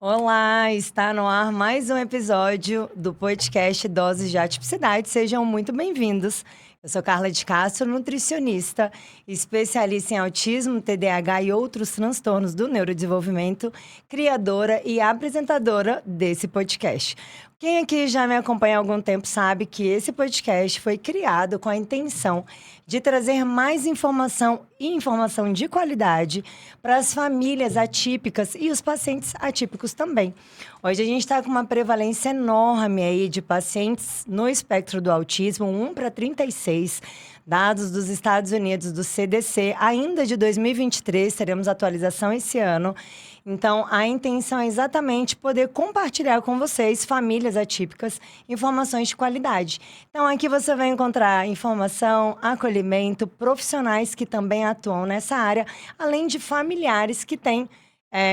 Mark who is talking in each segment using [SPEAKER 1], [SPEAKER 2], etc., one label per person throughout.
[SPEAKER 1] Olá, está no ar mais um episódio do podcast Doses de Atipicidade. Sejam muito bem-vindos. Eu sou Carla de Castro, nutricionista, especialista em autismo, TDAH e outros transtornos do neurodesenvolvimento, criadora e apresentadora desse podcast. Quem aqui já me acompanha há algum tempo sabe que esse podcast foi criado com a intenção de trazer mais informação e informação de qualidade para as famílias atípicas e os pacientes atípicos também. Hoje a gente está com uma prevalência enorme aí de pacientes no espectro do autismo, 1 para 36, dados dos Estados Unidos, do CDC, ainda de 2023, teremos atualização esse ano. Então, a intenção é exatamente poder compartilhar com vocês, famílias atípicas, informações de qualidade. Então, aqui você vai encontrar informação, acolhimento, profissionais que também atuam nessa área, além de familiares que têm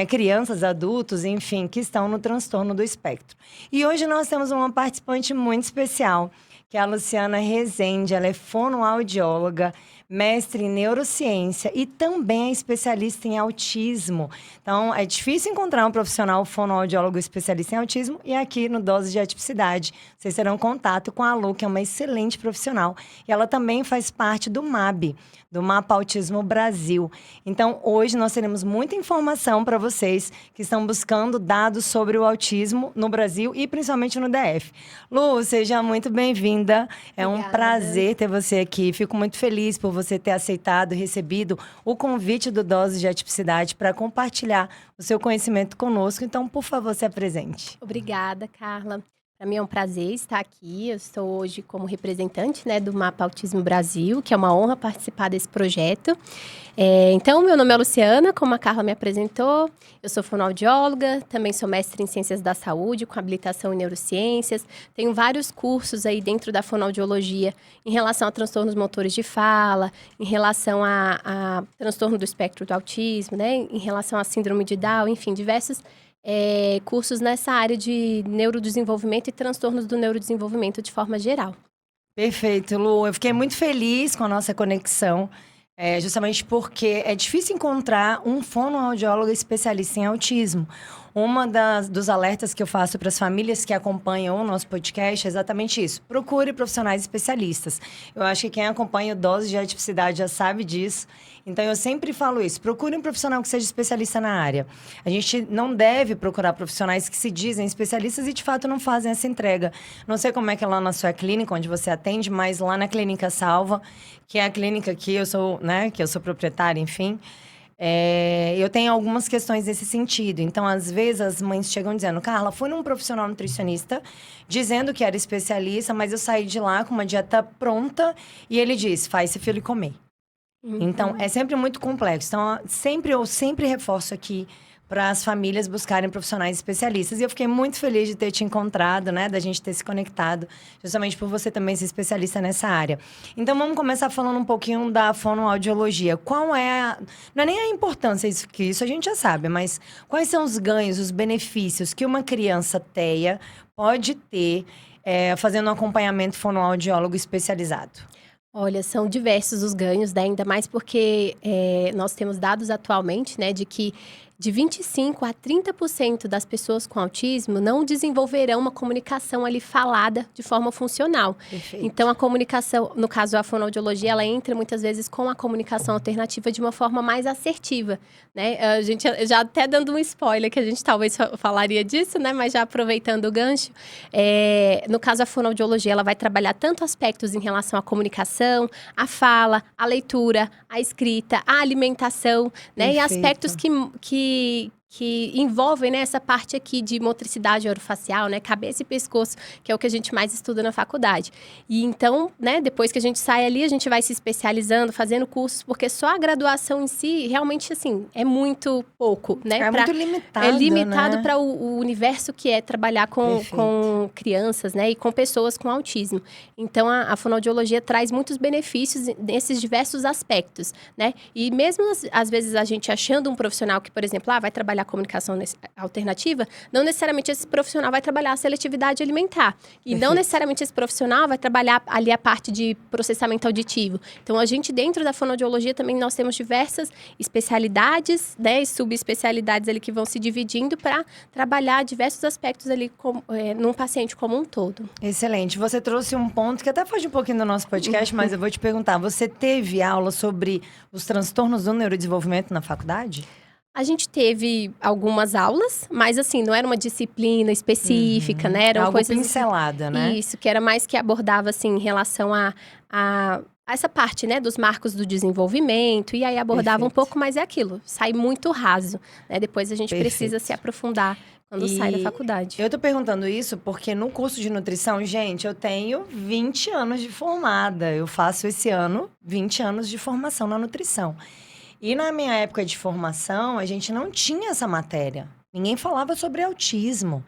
[SPEAKER 1] crianças, adultos, enfim, que estão no transtorno do espectro. E hoje nós temos uma participante muito especial, que é a Luciana Rezende. Ela é fonoaudióloga, mestre em neurociência e também é especialista em autismo. Então, é difícil encontrar um profissional fonoaudiólogo especialista em autismo e aqui no Dose de Atipicidade vocês terão contato com a Lu, que é uma excelente profissional. E ela também faz parte do MAB, do Mapa Autismo Brasil. Então, hoje nós teremos muita informação para vocês que estão buscando dados sobre o autismo no Brasil e principalmente no DF. Lu, seja muito bem-vinda. É um prazer ter você aqui. Fico muito feliz por você ter aceitado e recebido o convite do Dose de Atipicidade para compartilhar o seu conhecimento conosco. Então, por favor, se apresente.
[SPEAKER 2] Obrigada, Carla. Para mim é um prazer estar aqui. Eu estou hoje como representante, do Mapa Autismo Brasil, que é uma honra participar desse projeto. Então, meu nome é Luciana, como a Carla me apresentou. Eu sou fonoaudióloga, também sou mestre em Ciências da Saúde, com habilitação em Neurociências. Tenho vários cursos aí dentro da fonoaudiologia em relação a transtornos motores de fala, em relação a transtorno do espectro do autismo, em relação à síndrome de Down, enfim, diversos cursos nessa área de neurodesenvolvimento e transtornos do neurodesenvolvimento de forma geral.
[SPEAKER 1] Perfeito, Lu. Eu fiquei muito feliz com a nossa conexão, justamente porque é difícil encontrar um fonoaudiólogo especialista em autismo. Dos alertas que eu faço para as famílias que acompanham o nosso podcast é exatamente isso. Procure profissionais especialistas. Eu acho que quem acompanha o Dose de Atipicidade já sabe disso. Então, eu sempre falo isso. Procure um profissional que seja especialista na área. A gente não deve procurar profissionais que se dizem especialistas e, de fato, não fazem essa entrega. Não sei como é que é lá na sua clínica, onde você atende, mas lá na Clínica Salva, que é a clínica que eu sou proprietária, enfim... eu tenho algumas questões nesse sentido. Então, às vezes, as mães chegam dizendo: Carla, fui num profissional nutricionista dizendo que era especialista, mas eu saí de lá com uma dieta pronta e ele disse: faz seu filho comer. Então, é sempre muito complexo. Então, eu sempre reforço aqui para as famílias buscarem profissionais especialistas. E eu fiquei muito feliz de ter te encontrado, da gente ter se conectado, justamente por você também ser especialista nessa área. Então, vamos começar falando um pouquinho da fonoaudiologia. Qual é não é nem a importância, isso a gente já sabe, mas quais são os ganhos, os benefícios que uma criança TEA pode ter fazendo um acompanhamento fonoaudiólogo especializado?
[SPEAKER 2] Olha, são diversos os ganhos, ainda mais porque nós temos dados atualmente, de que de 25% a 30% das pessoas com autismo não desenvolverão uma comunicação ali falada de forma funcional.
[SPEAKER 1] Perfeito.
[SPEAKER 2] Então, a comunicação, no caso a fonoaudiologia, ela entra muitas vezes com a comunicação alternativa de uma forma mais assertiva, A gente já até dando um spoiler, que a gente talvez falaria disso, mas já aproveitando o gancho, no caso a fonoaudiologia, ela vai trabalhar tanto aspectos em relação à comunicação, à fala, à leitura, à escrita, à alimentação, E aspectos que envolvem essa parte aqui de motricidade orofacial, cabeça e pescoço, que é o que a gente mais estuda na faculdade. E então, depois que a gente sai ali, a gente vai se especializando, fazendo cursos, porque só a graduação em si, realmente, assim, é muito pouco,
[SPEAKER 1] Muito limitado,
[SPEAKER 2] É limitado para o universo que é trabalhar com crianças, e com pessoas com autismo. Então, a fonoaudiologia traz muitos benefícios nesses diversos aspectos, E mesmo, às vezes, a gente achando um profissional que, por exemplo, vai trabalhar trabalhar comunicação alternativa, não necessariamente esse profissional vai trabalhar a seletividade alimentar. E não necessariamente esse profissional vai trabalhar ali a parte de processamento auditivo. Então, a gente, dentro da fonoaudiologia, também nós temos diversas especialidades, né, e subespecialidades ali que vão se dividindo para trabalhar diversos aspectos ali num paciente como um todo.
[SPEAKER 1] Excelente. Você trouxe um ponto que até foge um pouquinho do nosso podcast, mas eu vou te perguntar, você teve aula sobre os transtornos do neurodesenvolvimento na faculdade?
[SPEAKER 2] A gente teve algumas aulas, mas assim, não era uma disciplina específica, né? Eram
[SPEAKER 1] algo
[SPEAKER 2] coisas
[SPEAKER 1] pincelada,
[SPEAKER 2] assim,
[SPEAKER 1] né?
[SPEAKER 2] Isso, que era mais que abordava, assim, em relação a essa parte, né, dos marcos do desenvolvimento. E aí abordava um pouco, mas é aquilo, sai muito raso, né? Depois a gente precisa se aprofundar quando sai da faculdade.
[SPEAKER 1] Eu tô perguntando isso porque no curso de nutrição, gente, eu tenho 20 anos de formada. Eu faço esse ano 20 anos de formação na nutrição. E na minha época de formação, a gente não tinha essa matéria. Ninguém falava sobre autismo.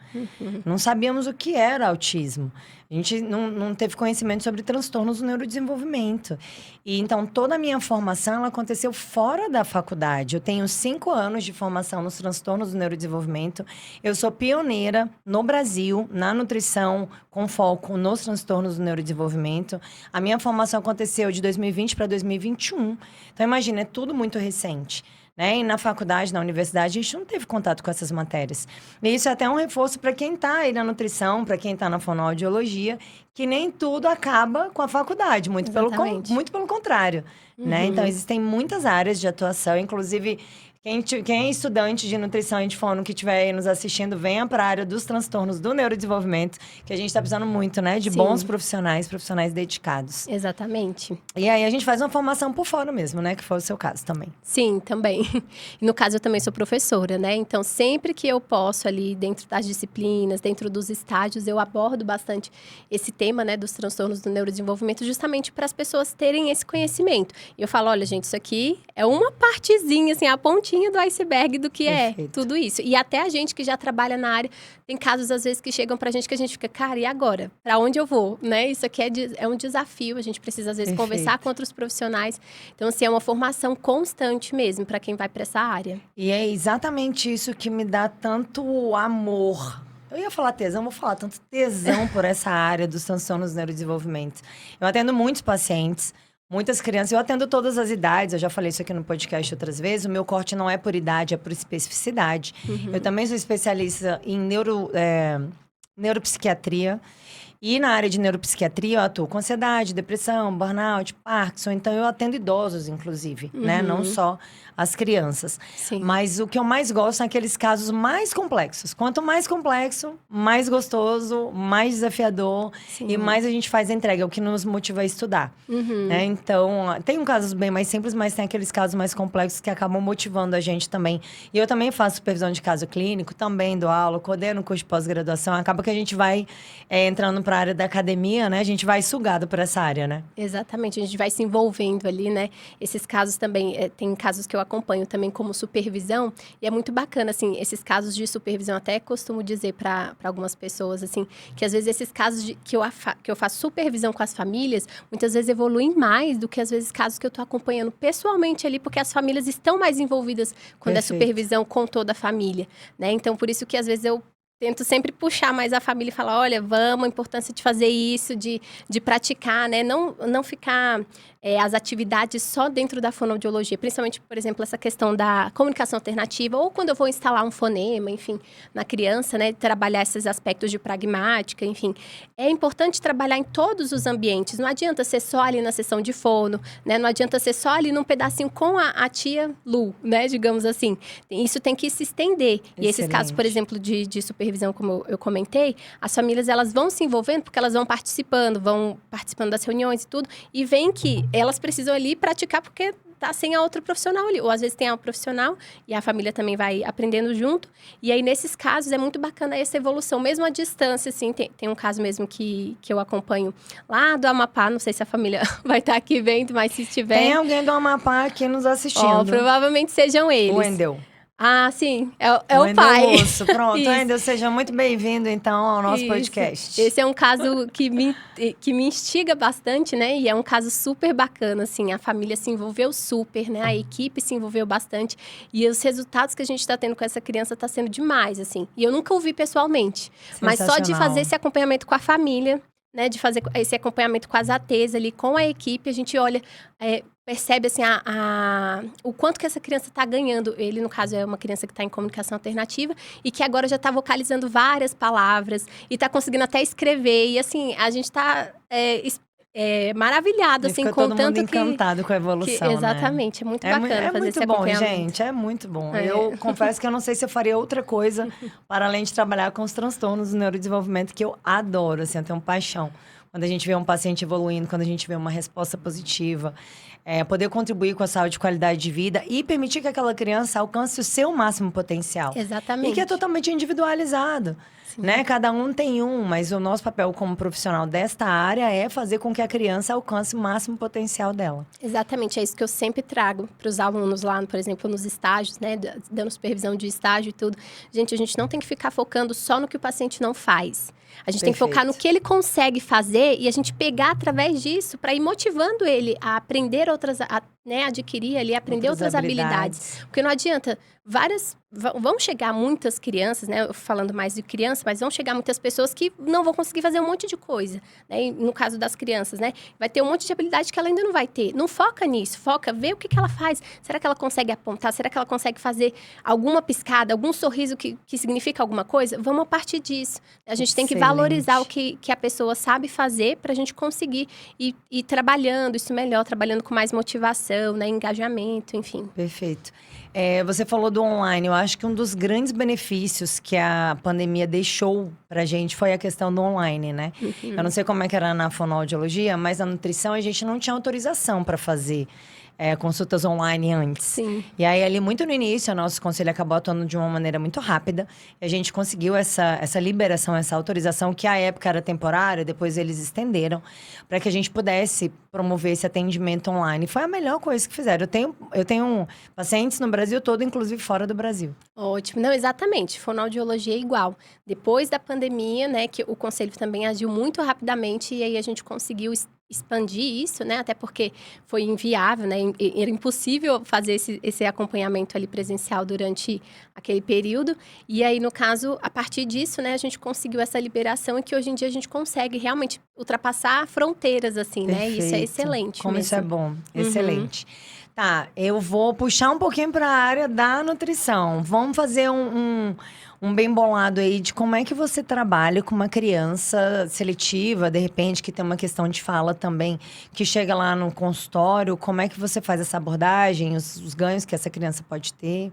[SPEAKER 1] Não sabíamos o que era autismo. A gente não teve conhecimento sobre transtornos do neurodesenvolvimento. E então, toda a minha formação, ela aconteceu fora da faculdade. Eu tenho 5 anos de formação nos transtornos do neurodesenvolvimento. Eu sou pioneira no Brasil, na nutrição, com foco nos transtornos do neurodesenvolvimento. A minha formação aconteceu de 2020 para 2021. Então, imagina, é tudo muito recente. Né? E na faculdade, na universidade, a gente não teve contato com essas matérias. E isso é até um reforço para quem está aí na nutrição, para quem está na fonoaudiologia, que nem tudo acaba com a faculdade, muito pelo contrário. Né? Então, existem muitas áreas de atuação, inclusive... Quem é estudante de nutrição e de fono que estiver aí nos assistindo, venha para a área dos transtornos do neurodesenvolvimento, que a gente está precisando muito, né? De bons profissionais dedicados.
[SPEAKER 2] Exatamente.
[SPEAKER 1] E aí, a gente faz uma formação por fora mesmo, né? Que foi o seu caso também.
[SPEAKER 2] Sim, também. E no caso, eu também sou professora, né? Então, sempre que eu posso ali, dentro das disciplinas, dentro dos estágios, eu abordo bastante esse tema, né? Dos transtornos do neurodesenvolvimento, justamente para as pessoas terem esse conhecimento. E eu falo, olha, gente, isso aqui é uma partezinha, assim, a pontinha do iceberg do que é tudo isso. E até a gente que já trabalha na área, tem casos, às vezes, que chegam pra gente que a gente fica, cara, e agora? Pra onde eu vou? Né? Isso aqui é um desafio, a gente precisa, às vezes, conversar com outros profissionais. Então, assim, é uma formação constante mesmo pra quem vai pra essa área.
[SPEAKER 1] E é exatamente isso que me dá tanto amor. Eu ia falar tesão, vou falar tanto tesão por essa área dos transtornos do neurodesenvolvimento. Eu atendo muitos pacientes, muitas crianças, eu atendo todas as idades, eu já falei isso aqui no podcast outras vezes, o meu corte não é por idade, é por especificidade. Eu também sou especialista em neuropsiquiatria. E na área de neuropsiquiatria, eu atuo com ansiedade, depressão, burnout, Parkinson. Então, eu atendo idosos, inclusive, né? Não só as crianças.
[SPEAKER 2] Sim.
[SPEAKER 1] Mas o que eu mais gosto são aqueles casos mais complexos. Quanto mais complexo, mais gostoso, mais desafiador.
[SPEAKER 2] Sim.
[SPEAKER 1] E mais a gente faz a entrega, é o que nos motiva a estudar. Né? Então, tem casos bem mais simples, mas tem aqueles casos mais complexos que acabam motivando a gente também. E eu também faço supervisão de caso clínico, também dou aula, coordeno curso de pós-graduação. Acaba que a gente vai entrando para a área da academia, né? A gente vai sugado para essa área, né?
[SPEAKER 2] Exatamente, a gente vai se envolvendo ali, né? Esses casos também, tem casos que eu acompanho também como supervisão, e é muito bacana, assim, esses casos de supervisão, até costumo dizer para algumas pessoas, assim, que às vezes esses casos que eu faço supervisão com as famílias, muitas vezes evoluem mais do que às vezes casos que eu estou acompanhando pessoalmente ali, porque as famílias estão mais envolvidas quando é supervisão com toda a família, né? Então, por isso que às vezes eu tento sempre puxar mais a família e falar, olha, vamos, a importância de fazer isso, de praticar, né? Não ficar as atividades só dentro da fonoaudiologia. Principalmente, por exemplo, essa questão da comunicação alternativa, ou quando eu vou instalar um fonema, enfim, na criança, né? Trabalhar esses aspectos de pragmática, enfim. É importante trabalhar em todos os ambientes. Não adianta ser só ali na sessão de fono, né? Não adianta ser só ali num pedacinho com a tia Lu, né? Digamos assim. Isso tem que se estender. Excelente. E esses casos, por exemplo, de supervisão, como eu comentei, as famílias, elas vão se envolvendo porque elas vão participando das reuniões e tudo, e veem que elas precisam ali praticar porque tá sem a outra profissional ali. Ou às vezes tem a profissional e a família também vai aprendendo junto. E aí, nesses casos, é muito bacana essa evolução, mesmo à distância, assim. Tem um caso mesmo que eu acompanho lá do Amapá, não sei se a família vai estar aqui vendo, mas se estiver...
[SPEAKER 1] Tem alguém do Amapá aqui nos assistindo.
[SPEAKER 2] Provavelmente sejam eles.
[SPEAKER 1] Wendel.
[SPEAKER 2] Ah, sim, é o pai.
[SPEAKER 1] Endeumoço. Pronto,
[SPEAKER 2] Isso.
[SPEAKER 1] Wendel, seja muito bem-vindo, então, ao nosso
[SPEAKER 2] Isso.
[SPEAKER 1] podcast.
[SPEAKER 2] Esse é um caso que me instiga bastante, né? E é um caso super bacana, assim. A família se envolveu super, né? A equipe se envolveu bastante. E os resultados que a gente está tendo com essa criança tá sendo demais, assim. E eu nunca ouvi pessoalmente. Mas só de fazer esse acompanhamento com a família, né? De fazer esse acompanhamento com as ATs ali, com a equipe, a gente olha... percebe, assim, o quanto que essa criança está ganhando. Ele, no caso, é uma criança que está em comunicação alternativa e que agora já está vocalizando várias palavras e está conseguindo até escrever. E, assim, a gente está maravilhado, assim, com
[SPEAKER 1] todo
[SPEAKER 2] tanto
[SPEAKER 1] mundo encantado com a evolução,
[SPEAKER 2] exatamente,
[SPEAKER 1] né?
[SPEAKER 2] é muito bacana fazer esse
[SPEAKER 1] bom,
[SPEAKER 2] acompanhamento.
[SPEAKER 1] gente, é muito bom. Eu confesso que eu não sei se eu faria outra coisa para além de trabalhar com os transtornos do neurodesenvolvimento, que eu adoro, assim, eu tenho paixão. Quando a gente vê um paciente evoluindo, quando a gente vê uma resposta positiva, poder contribuir com a saúde e qualidade de vida e permitir que aquela criança alcance o seu máximo potencial.
[SPEAKER 2] Exatamente.
[SPEAKER 1] E que é totalmente individualizado, né? Cada um tem mas o nosso papel como profissional desta área é fazer com que a criança alcance o máximo potencial dela.
[SPEAKER 2] Exatamente, é isso que eu sempre trago para os alunos lá, por exemplo, nos estágios, né? Dando supervisão de estágio e tudo. Gente, a gente não tem que ficar focando só no que o paciente não faz. A gente tem que focar no que ele consegue fazer e a gente pegar através disso para ir motivando ele a aprender adquirir ali, aprender outras habilidades. Porque não adianta, vão chegar muitas crianças, né? Falando mais de criança, mas vão chegar muitas pessoas que não vão conseguir fazer um monte de coisa, né? No caso das crianças, né? Vai ter um monte de habilidade que ela ainda não vai ter. Não foca nisso, vê o que ela faz. Será que ela consegue apontar? Será que ela consegue fazer alguma piscada, algum sorriso que significa alguma coisa? Vamos a partir disso. A gente tem que valorizar o que a pessoa sabe fazer para a gente conseguir ir trabalhando isso melhor, trabalhando com mais motivação, né? Engajamento, enfim.
[SPEAKER 1] Perfeito. Você falou do online. Eu acho que um dos grandes benefícios que a pandemia deixou pra gente foi a questão do online, né? Uhum. Eu não sei como é que era na fonoaudiologia, mas na nutrição a gente não tinha autorização para fazer consultas online antes.
[SPEAKER 2] Sim.
[SPEAKER 1] E aí, ali, muito no início, o nosso conselho acabou atuando de uma maneira muito rápida. E a gente conseguiu essa liberação, essa autorização, que à época era temporária, depois eles estenderam, para que a gente pudesse promover esse atendimento online. E foi a melhor coisa que fizeram. Eu tenho pacientes no Brasil todo, inclusive fora do Brasil.
[SPEAKER 2] Ótimo. Não, exatamente. Fonoaudiologia é igual. Depois da pandemia, né, que o conselho também agiu muito rapidamente e aí a gente conseguiu expandir isso, né? Até porque foi inviável, né? Era impossível fazer esse acompanhamento ali presencial durante aquele período. E aí, no caso, a partir disso, né? A gente conseguiu essa liberação e que hoje em dia a gente consegue realmente ultrapassar fronteiras, assim, né? E isso é excelente
[SPEAKER 1] Como
[SPEAKER 2] mesmo.
[SPEAKER 1] Isso é bom. Excelente. Tá, eu vou puxar um pouquinho para a área da nutrição. Vamos fazer um bem bolado aí de como é que você trabalha com uma criança seletiva, de repente, que tem uma questão de fala também, que chega lá no consultório. Como é que você faz essa abordagem, os ganhos que essa criança pode ter?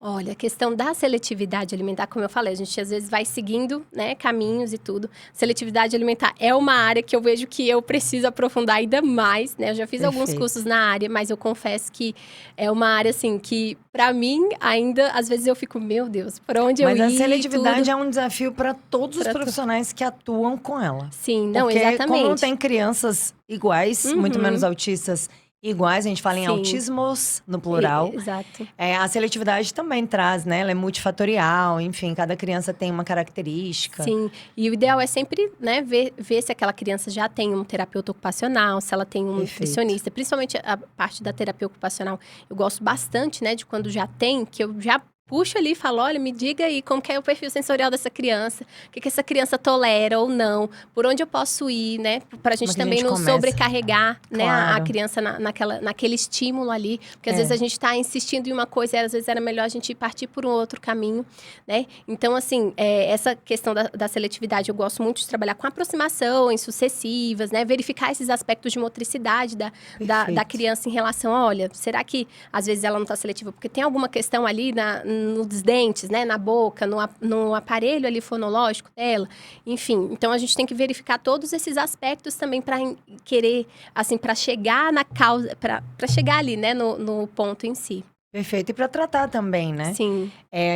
[SPEAKER 2] Olha, a questão da seletividade alimentar, como eu falei, a gente às vezes vai seguindo, né, caminhos e tudo. Seletividade alimentar é uma área que eu vejo que eu preciso aprofundar ainda mais, né? Eu já fiz alguns cursos na área, mas eu confesso que é uma área, assim, que pra mim ainda, às vezes eu fico, meu Deus, por onde eu ir?
[SPEAKER 1] Mas a seletividade é um desafio para todos os profissionais que atuam com ela.
[SPEAKER 2] Sim, não,
[SPEAKER 1] porque
[SPEAKER 2] exatamente.
[SPEAKER 1] Como não tem crianças iguais, muito menos autistas iguais, a gente fala em autismos no plural.
[SPEAKER 2] Exato.
[SPEAKER 1] A seletividade também traz, né? Ela é multifatorial, enfim, cada criança tem uma característica.
[SPEAKER 2] Sim, e o ideal é sempre, né, ver se aquela criança já tem um terapeuta ocupacional, se ela tem um nutricionista, principalmente a parte da terapia ocupacional. Eu gosto bastante, né, de quando já tem, que eu já puxo ali e falo, olha, me diga aí como que é o perfil sensorial dessa criança, o que essa criança tolera ou não, por onde eu posso ir, né? Pra gente também não sobrecarregar, né, a criança naquele estímulo ali. Porque às vezes a gente tá insistindo em uma coisa e às vezes era melhor a gente partir por um outro caminho, né? Então, assim, essa questão da seletividade, eu gosto muito de trabalhar com aproximações sucessivas, né? Verificar esses aspectos de motricidade da criança em relação a, olha, será que às vezes ela não tá seletiva? Porque tem alguma questão ali nos dentes, né, na boca, no aparelho ali fonológico dela, enfim. Então, a gente tem que verificar todos esses aspectos também para querer, assim, para chegar na causa, para chegar ali, né, no ponto em si.
[SPEAKER 1] Perfeito. E para tratar também, né?
[SPEAKER 2] Sim.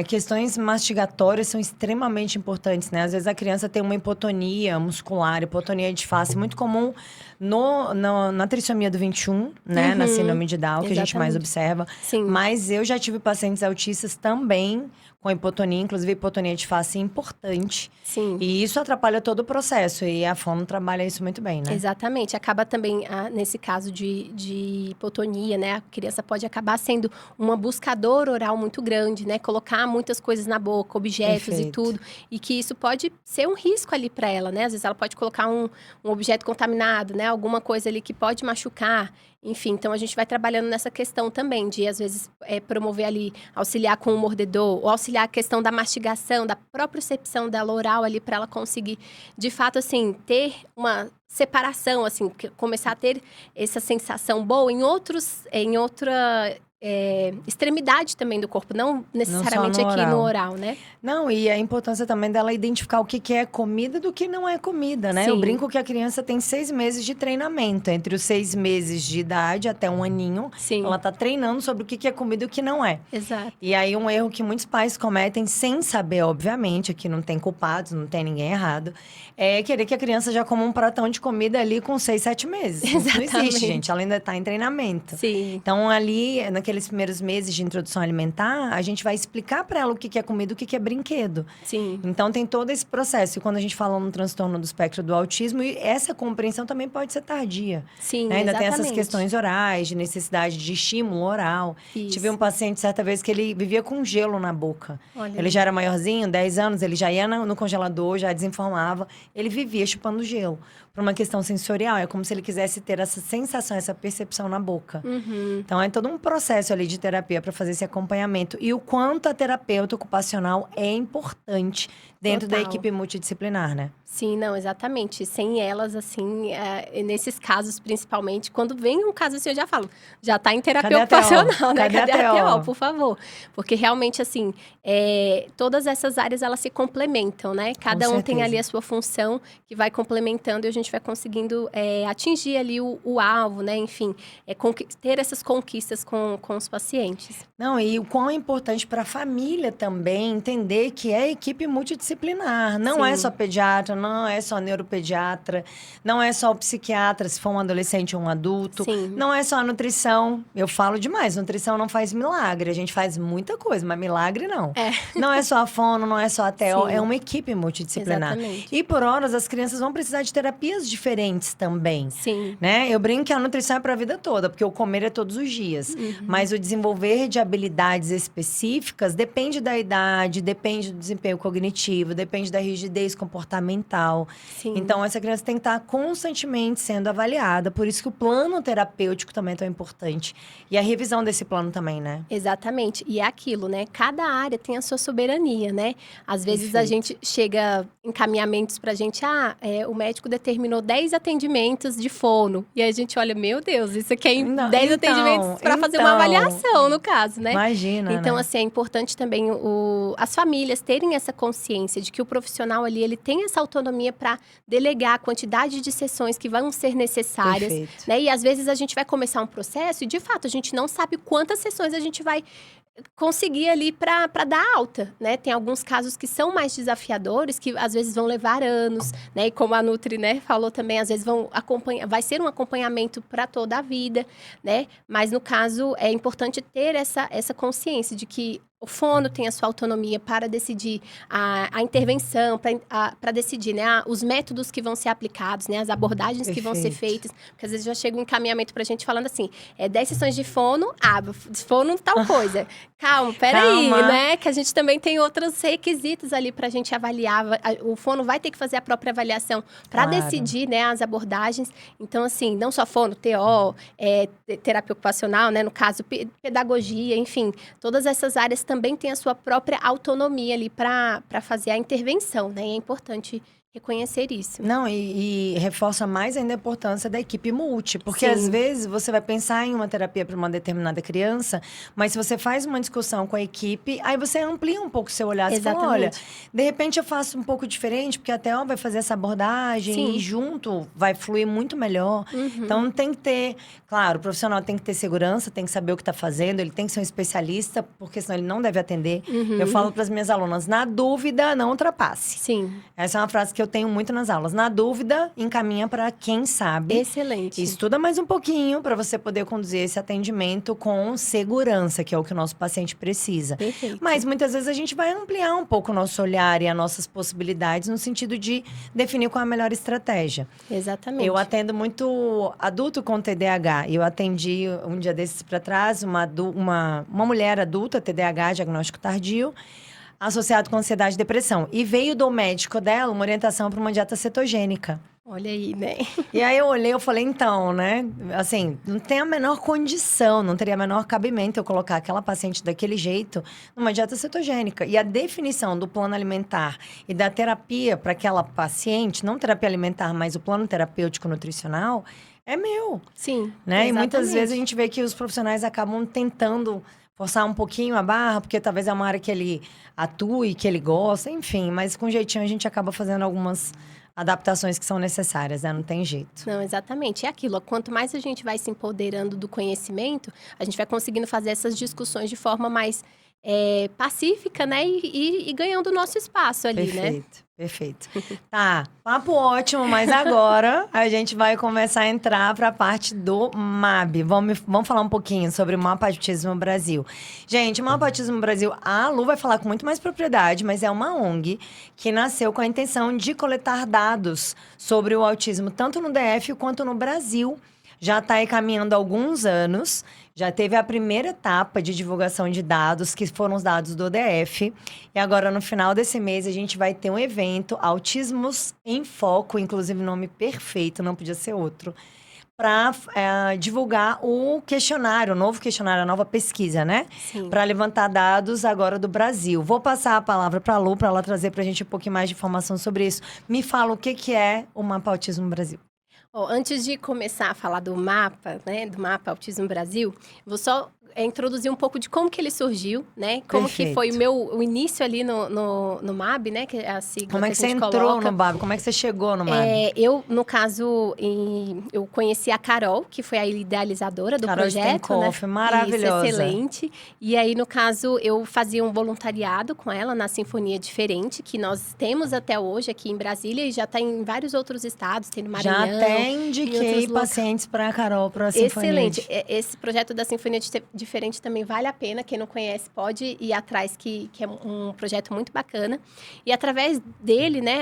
[SPEAKER 1] Questões mastigatórias são extremamente importantes, né? Às vezes a criança tem uma hipotonia muscular, hipotonia de face, muito comum na trissomia do 21, né? Na síndrome de Down, que a gente mais
[SPEAKER 2] Exatamente.
[SPEAKER 1] observa.
[SPEAKER 2] Sim.
[SPEAKER 1] Mas eu já tive pacientes autistas também com hipotonia, inclusive hipotonia de face importante.
[SPEAKER 2] Sim.
[SPEAKER 1] E isso atrapalha todo o processo. E a fono trabalha isso muito bem, né?
[SPEAKER 2] Exatamente. Acaba também, nesse caso de hipotonia, né? A criança pode acabar sendo uma buscadora oral muito grande, né? Colocar muitas coisas na boca, objetos
[SPEAKER 1] Perfeito.
[SPEAKER 2] e tudo. E que isso pode ser um risco ali para ela, né? Às vezes ela pode colocar um objeto contaminado, né? Alguma coisa ali que pode machucar. Enfim, então a gente vai trabalhando nessa questão também de, às vezes, promover ali, auxiliar com o mordedor, ou auxiliar a questão da mastigação, da propriocepção dela oral ali, para ela conseguir, de fato, assim, ter uma separação, assim, começar a ter essa sensação boa em outra extremidade também do corpo, não necessariamente
[SPEAKER 1] no
[SPEAKER 2] aqui
[SPEAKER 1] oral.
[SPEAKER 2] no oral, né?
[SPEAKER 1] Não, e a importância também dela identificar o que é comida do que não é comida, né?
[SPEAKER 2] Sim.
[SPEAKER 1] Eu brinco que a criança tem 6 meses de treinamento. Entre os 6 meses de idade até 1 aninho,
[SPEAKER 2] Sim.
[SPEAKER 1] ela tá treinando sobre o que é comida e o que não é.
[SPEAKER 2] Exato.
[SPEAKER 1] E aí, um erro que muitos pais cometem, sem saber, obviamente, aqui não tem culpados, não tem ninguém errado, é querer que a criança já coma um pratão de comida ali com 6, 7 meses. Isso não existe, gente. Ela ainda tá em treinamento.
[SPEAKER 2] Sim.
[SPEAKER 1] Então, ali, naqueles primeiros meses de introdução alimentar, a gente vai explicar para ela o que é comida e o que é brinquedo.
[SPEAKER 2] Sim.
[SPEAKER 1] Então, tem todo esse processo. E quando a gente fala no transtorno do espectro do autismo, essa compreensão também pode ser tardia.
[SPEAKER 2] Sim,
[SPEAKER 1] né? Ainda tem essas
[SPEAKER 2] exatamente.
[SPEAKER 1] questões orais, de necessidade de estímulo oral.
[SPEAKER 2] Isso.
[SPEAKER 1] Tive um paciente, certa vez, que ele vivia com gelo na boca.
[SPEAKER 2] Olha.
[SPEAKER 1] Ele já era maiorzinho, 10 anos, ele já ia no congelador, já desinformava. Ele vivia chupando gelo. Por uma questão sensorial, é como se ele quisesse ter essa sensação, essa percepção na boca.
[SPEAKER 2] Uhum.
[SPEAKER 1] Então, é todo um processo ali de terapia para fazer esse acompanhamento. E o quanto a terapeuta ocupacional é importante dentro da
[SPEAKER 2] Total.
[SPEAKER 1] equipe multidisciplinar, né?
[SPEAKER 2] Sim, não, exatamente. Sem elas, assim, nesses casos, principalmente, quando vem um caso assim, eu já falo, já tá em terapia ocupacional, né?
[SPEAKER 1] Cadê a TO?
[SPEAKER 2] por favor? Porque realmente, assim, todas essas áreas, elas se complementam, né? Cada um tem ali a sua função que vai complementando e a gente vai conseguindo atingir ali o alvo, né? Enfim, ter essas conquistas com os pacientes.
[SPEAKER 1] Não, e o quão é importante para a família também entender que é equipe multidisciplinar. Não
[SPEAKER 2] Sim.
[SPEAKER 1] é só pediatra, não é só neuropediatra, não é só o psiquiatra, se for um adolescente ou um adulto.
[SPEAKER 2] Sim.
[SPEAKER 1] Não é só a nutrição. Eu falo demais, nutrição não faz milagre. A gente faz muita coisa, mas milagre não. Não é só a fono, não é só a TO, é uma equipe multidisciplinar.
[SPEAKER 2] Exatamente.
[SPEAKER 1] E por horas, as crianças vão precisar de terapias diferentes também.
[SPEAKER 2] Sim.
[SPEAKER 1] Né? Eu brinco que a nutrição é para a vida toda, porque o comer é todos os dias. Mas o desenvolver de habilidades específicas depende da idade, depende do desempenho cognitivo, depende da rigidez comportamental.
[SPEAKER 2] Sim.
[SPEAKER 1] Então, essa criança tem que estar constantemente sendo avaliada. Por isso que o plano terapêutico também é tão importante. E a revisão desse plano também, né?
[SPEAKER 2] Exatamente. E é aquilo, né? Cada área tem a sua soberania, né? Às vezes
[SPEAKER 1] Perfeito.
[SPEAKER 2] a gente chega encaminhamentos pra gente, o médico determinou 10 atendimentos de fono. E aí a gente olha, meu Deus, isso aqui é 10 atendimentos pra fazer uma avaliação, no caso, né?
[SPEAKER 1] Imagina,
[SPEAKER 2] Então,
[SPEAKER 1] né?
[SPEAKER 2] assim, é importante também as famílias terem essa consciência de que o profissional ali, ele tem essa autonomia para delegar a quantidade de sessões que vão ser necessárias.
[SPEAKER 1] Perfeito.
[SPEAKER 2] Né? E às vezes a gente vai começar um processo e, de fato, a gente não sabe quantas sessões a gente vai conseguir ali para dar alta, né? Tem alguns casos que são mais desafiadores, que às vezes vão levar anos, né? E como a Nutri, né, falou também, às vezes vai ser um acompanhamento para toda a vida, né? Mas no caso é importante ter essa consciência de que o fono tem a sua autonomia para decidir a intervenção, para decidir, né, os métodos que vão ser aplicados, né, as abordagens que vão ser feitas. Porque às vezes já chega um encaminhamento para a gente falando assim, 10 sessões de fono, fono tal coisa. Calma, peraí, né, que a gente também tem outros requisitos ali para a gente avaliar. O fono vai ter que fazer a própria avaliação para decidir, né, as abordagens. Então, assim, não só fono, TO, terapia ocupacional, né, no caso, pedagogia, enfim, todas essas áreas também tem a sua própria autonomia ali para fazer a intervenção, né? E é importante reconhecer isso.
[SPEAKER 1] Não, e reforça mais ainda a importância da equipe multi. Porque,
[SPEAKER 2] Sim.
[SPEAKER 1] às vezes, você vai pensar em uma terapia para uma determinada criança, mas se você faz uma discussão com a equipe, aí você amplia um pouco o seu olhar. Você fala, olha, de repente eu faço um pouco diferente, porque a Theo vai fazer essa abordagem
[SPEAKER 2] Sim.
[SPEAKER 1] e junto vai fluir muito melhor. Então, tem que ter... Claro, o profissional tem que ter segurança, tem que saber o que está fazendo, ele tem que ser um especialista, porque senão ele não deve atender. Eu falo para as minhas alunas, na dúvida, não ultrapasse.
[SPEAKER 2] Sim.
[SPEAKER 1] Essa é uma frase que eu tenho muito nas aulas. Na dúvida, encaminha para quem sabe.
[SPEAKER 2] Excelente.
[SPEAKER 1] Estuda mais um pouquinho para você poder conduzir esse atendimento com segurança, que é o que o nosso paciente precisa.
[SPEAKER 2] Perfeito.
[SPEAKER 1] Mas muitas vezes a gente vai ampliar um pouco o nosso olhar e as nossas possibilidades no sentido de definir qual é a melhor estratégia.
[SPEAKER 2] Exatamente.
[SPEAKER 1] Eu atendo muito adulto com TDAH. Eu atendi um dia desses para trás uma mulher adulta, TDAH, diagnóstico tardio, associado com ansiedade e depressão. E veio do médico dela uma orientação para uma dieta cetogênica.
[SPEAKER 2] Olha aí, né?
[SPEAKER 1] E aí eu olhei e falei, então, né? Assim, não tem a menor condição, não teria o menor cabimento eu colocar aquela paciente daquele jeito numa dieta cetogênica. E a definição do plano alimentar e da terapia para aquela paciente, não terapia alimentar, mas o plano terapêutico nutricional, é meu.
[SPEAKER 2] Sim,
[SPEAKER 1] Né? E
[SPEAKER 2] exatamente.
[SPEAKER 1] muitas vezes a gente vê que os profissionais acabam tentando forçar um pouquinho a barra, porque talvez é uma área que ele atue, que ele gosta, enfim. Mas com jeitinho a gente acaba fazendo algumas adaptações que são necessárias, né? Não tem jeito.
[SPEAKER 2] Não, exatamente. É aquilo. Quanto mais a gente vai se empoderando do conhecimento, a gente vai conseguindo fazer essas discussões de forma mais pacífica, né? E ganhando o nosso espaço ali, né?
[SPEAKER 1] Perfeito. Tá, papo ótimo, mas agora a gente vai começar a entrar para a parte do MAB. Vamos falar um pouquinho sobre o Mapa Autismo Brasil. Gente, o Mapa Autismo Brasil, a Lu vai falar com muito mais propriedade, mas é uma ONG que nasceu com a intenção de coletar dados sobre o autismo, tanto no DF quanto no Brasil. Já está aí caminhando há alguns anos. Já teve a primeira etapa de divulgação de dados, que foram os dados do DF. E agora, no final desse mês, a gente vai ter um evento, Autismos em Foco, inclusive nome perfeito, não podia ser outro, para divulgar o questionário, o novo questionário, a nova pesquisa, né?
[SPEAKER 2] Sim.
[SPEAKER 1] Para levantar dados agora do Brasil. Vou passar a palavra para a Lu, para ela trazer para a gente um pouquinho mais de informação sobre isso. Me fala o que é o Mapa Autismo Brasil.
[SPEAKER 2] Antes de começar a falar do mapa, né, do Mapa Autismo Brasil, vou só introduzir um pouco de como que ele surgiu, né? Como que foi o início ali no MAB, né? Que é a sigla
[SPEAKER 1] como é que
[SPEAKER 2] você
[SPEAKER 1] entrou
[SPEAKER 2] coloca.
[SPEAKER 1] no MAB? Como é que você chegou no MAB?
[SPEAKER 2] Eu, no caso, eu conheci a Carol, que foi a idealizadora do
[SPEAKER 1] Carol
[SPEAKER 2] projeto,
[SPEAKER 1] Stenkoff,
[SPEAKER 2] né?
[SPEAKER 1] maravilhosa.
[SPEAKER 2] Isso, excelente. E aí, no caso, eu fazia um voluntariado com ela na Sinfonia Diferente, que nós temos até hoje aqui em Brasília e já está em vários outros estados, tem no Maranhão.
[SPEAKER 1] Já até indiquei pacientes para a Carol, para a Sinfonia.
[SPEAKER 2] Excelente. Esse projeto da Sinfonia Diferente também vale a pena. Quem não conhece pode ir atrás, que é um projeto muito bacana. E através dele, né,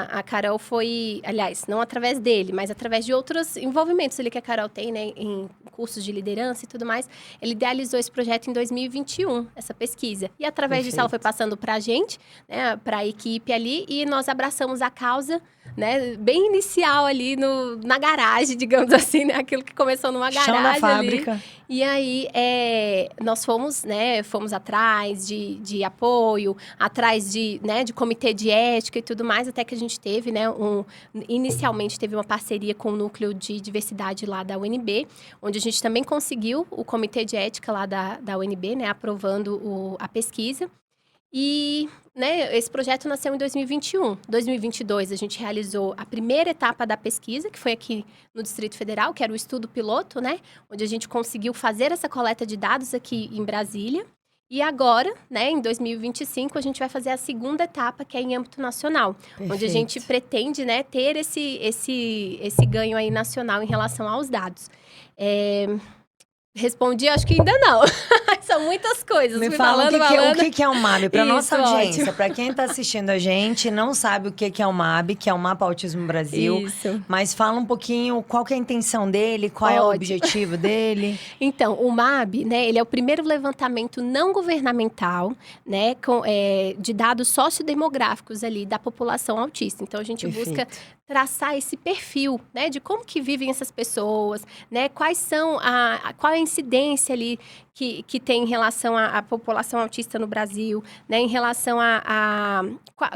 [SPEAKER 2] a Carol foi... Aliás, não através dele, mas através de outros envolvimentos ali que a Carol tem, né, em cursos de liderança e tudo mais. Ele idealizou esse projeto em 2021, essa pesquisa. E através disso ela foi passando para a gente, né, para a equipe ali, e nós abraçamos a causa, né, bem inicial ali na garagem, digamos assim, né, aquilo que começou numa garagem.
[SPEAKER 1] Chão da fábrica.
[SPEAKER 2] Ali. E aí, nós fomos atrás de apoio, atrás de comitê de ética e tudo mais, até que a gente teve, né, inicialmente teve uma parceria com o Núcleo de Diversidade lá da UNB, onde a gente também conseguiu o comitê de ética lá da UNB, né, aprovando a pesquisa. E, né, esse projeto nasceu em 2021. 2022, a gente realizou a primeira etapa da pesquisa, que foi aqui no Distrito Federal, que era o estudo piloto, né? Onde a gente conseguiu fazer essa coleta de dados aqui em Brasília. E agora, né, em 2025, a gente vai fazer a segunda etapa, que é em âmbito nacional.
[SPEAKER 1] Perfeito.
[SPEAKER 2] Onde a gente pretende, né, ter esse ganho aí nacional em relação aos dados. Respondi, acho que ainda não. São muitas coisas.
[SPEAKER 1] Me
[SPEAKER 2] fui
[SPEAKER 1] fala
[SPEAKER 2] falando.
[SPEAKER 1] o que é o MAB, para nossa
[SPEAKER 2] Isso,
[SPEAKER 1] audiência. Para quem está assistindo a gente, não sabe o que é o MAB, que é o Mapa Autismo Brasil.
[SPEAKER 2] Isso.
[SPEAKER 1] Mas fala um pouquinho qual que é a intenção dele, qual é o objetivo dele.
[SPEAKER 2] Então, o MAB, né, ele é o primeiro levantamento não governamental, né, de dados sociodemográficos ali da população autista. Então, a gente busca traçar esse perfil, né, de como que vivem essas pessoas, né, qual é a incidência ali que tem em relação à população autista no Brasil, né? Em relação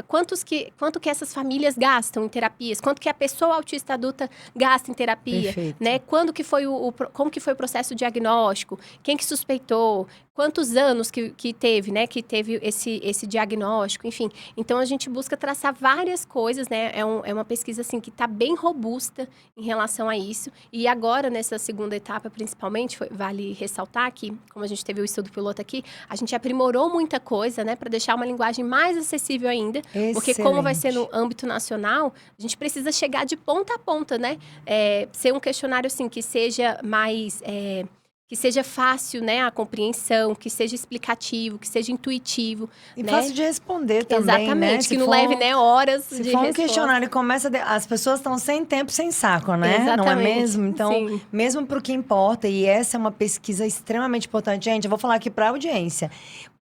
[SPEAKER 2] quanto que essas famílias gastam em terapias, quanto que a pessoa autista adulta gasta em terapia,
[SPEAKER 1] Perfeito.
[SPEAKER 2] né? Como que foi o processo diagnóstico, quem que suspeitou, quantos anos que teve, né? Que teve esse diagnóstico, enfim. Então, a gente busca traçar várias coisas, né? É uma pesquisa, assim, que está bem robusta em relação a isso. E agora, nessa segunda etapa, principalmente, vale ressaltar que, como a gente teve o estudo piloto aqui, a gente aprimorou muita coisa, né? Para deixar uma linguagem mais acessível ainda.
[SPEAKER 1] Excelente.
[SPEAKER 2] Porque como vai ser no âmbito nacional, a gente precisa chegar de ponta a ponta, né? Ser um questionário, assim, que seja mais... que seja fácil, né, a compreensão, que seja explicativo, que seja intuitivo.
[SPEAKER 1] E
[SPEAKER 2] né?
[SPEAKER 1] fácil de responder também,
[SPEAKER 2] Exatamente,
[SPEAKER 1] né?
[SPEAKER 2] que não leve, né, horas
[SPEAKER 1] Se
[SPEAKER 2] de
[SPEAKER 1] for um
[SPEAKER 2] resposta.
[SPEAKER 1] questionário e começa... As pessoas estão sem tempo, sem saco, né?
[SPEAKER 2] Exatamente.
[SPEAKER 1] Não é mesmo? Então,
[SPEAKER 2] Sim.
[SPEAKER 1] mesmo para o que importa, e essa é uma pesquisa extremamente importante. Gente, eu vou falar aqui para a audiência.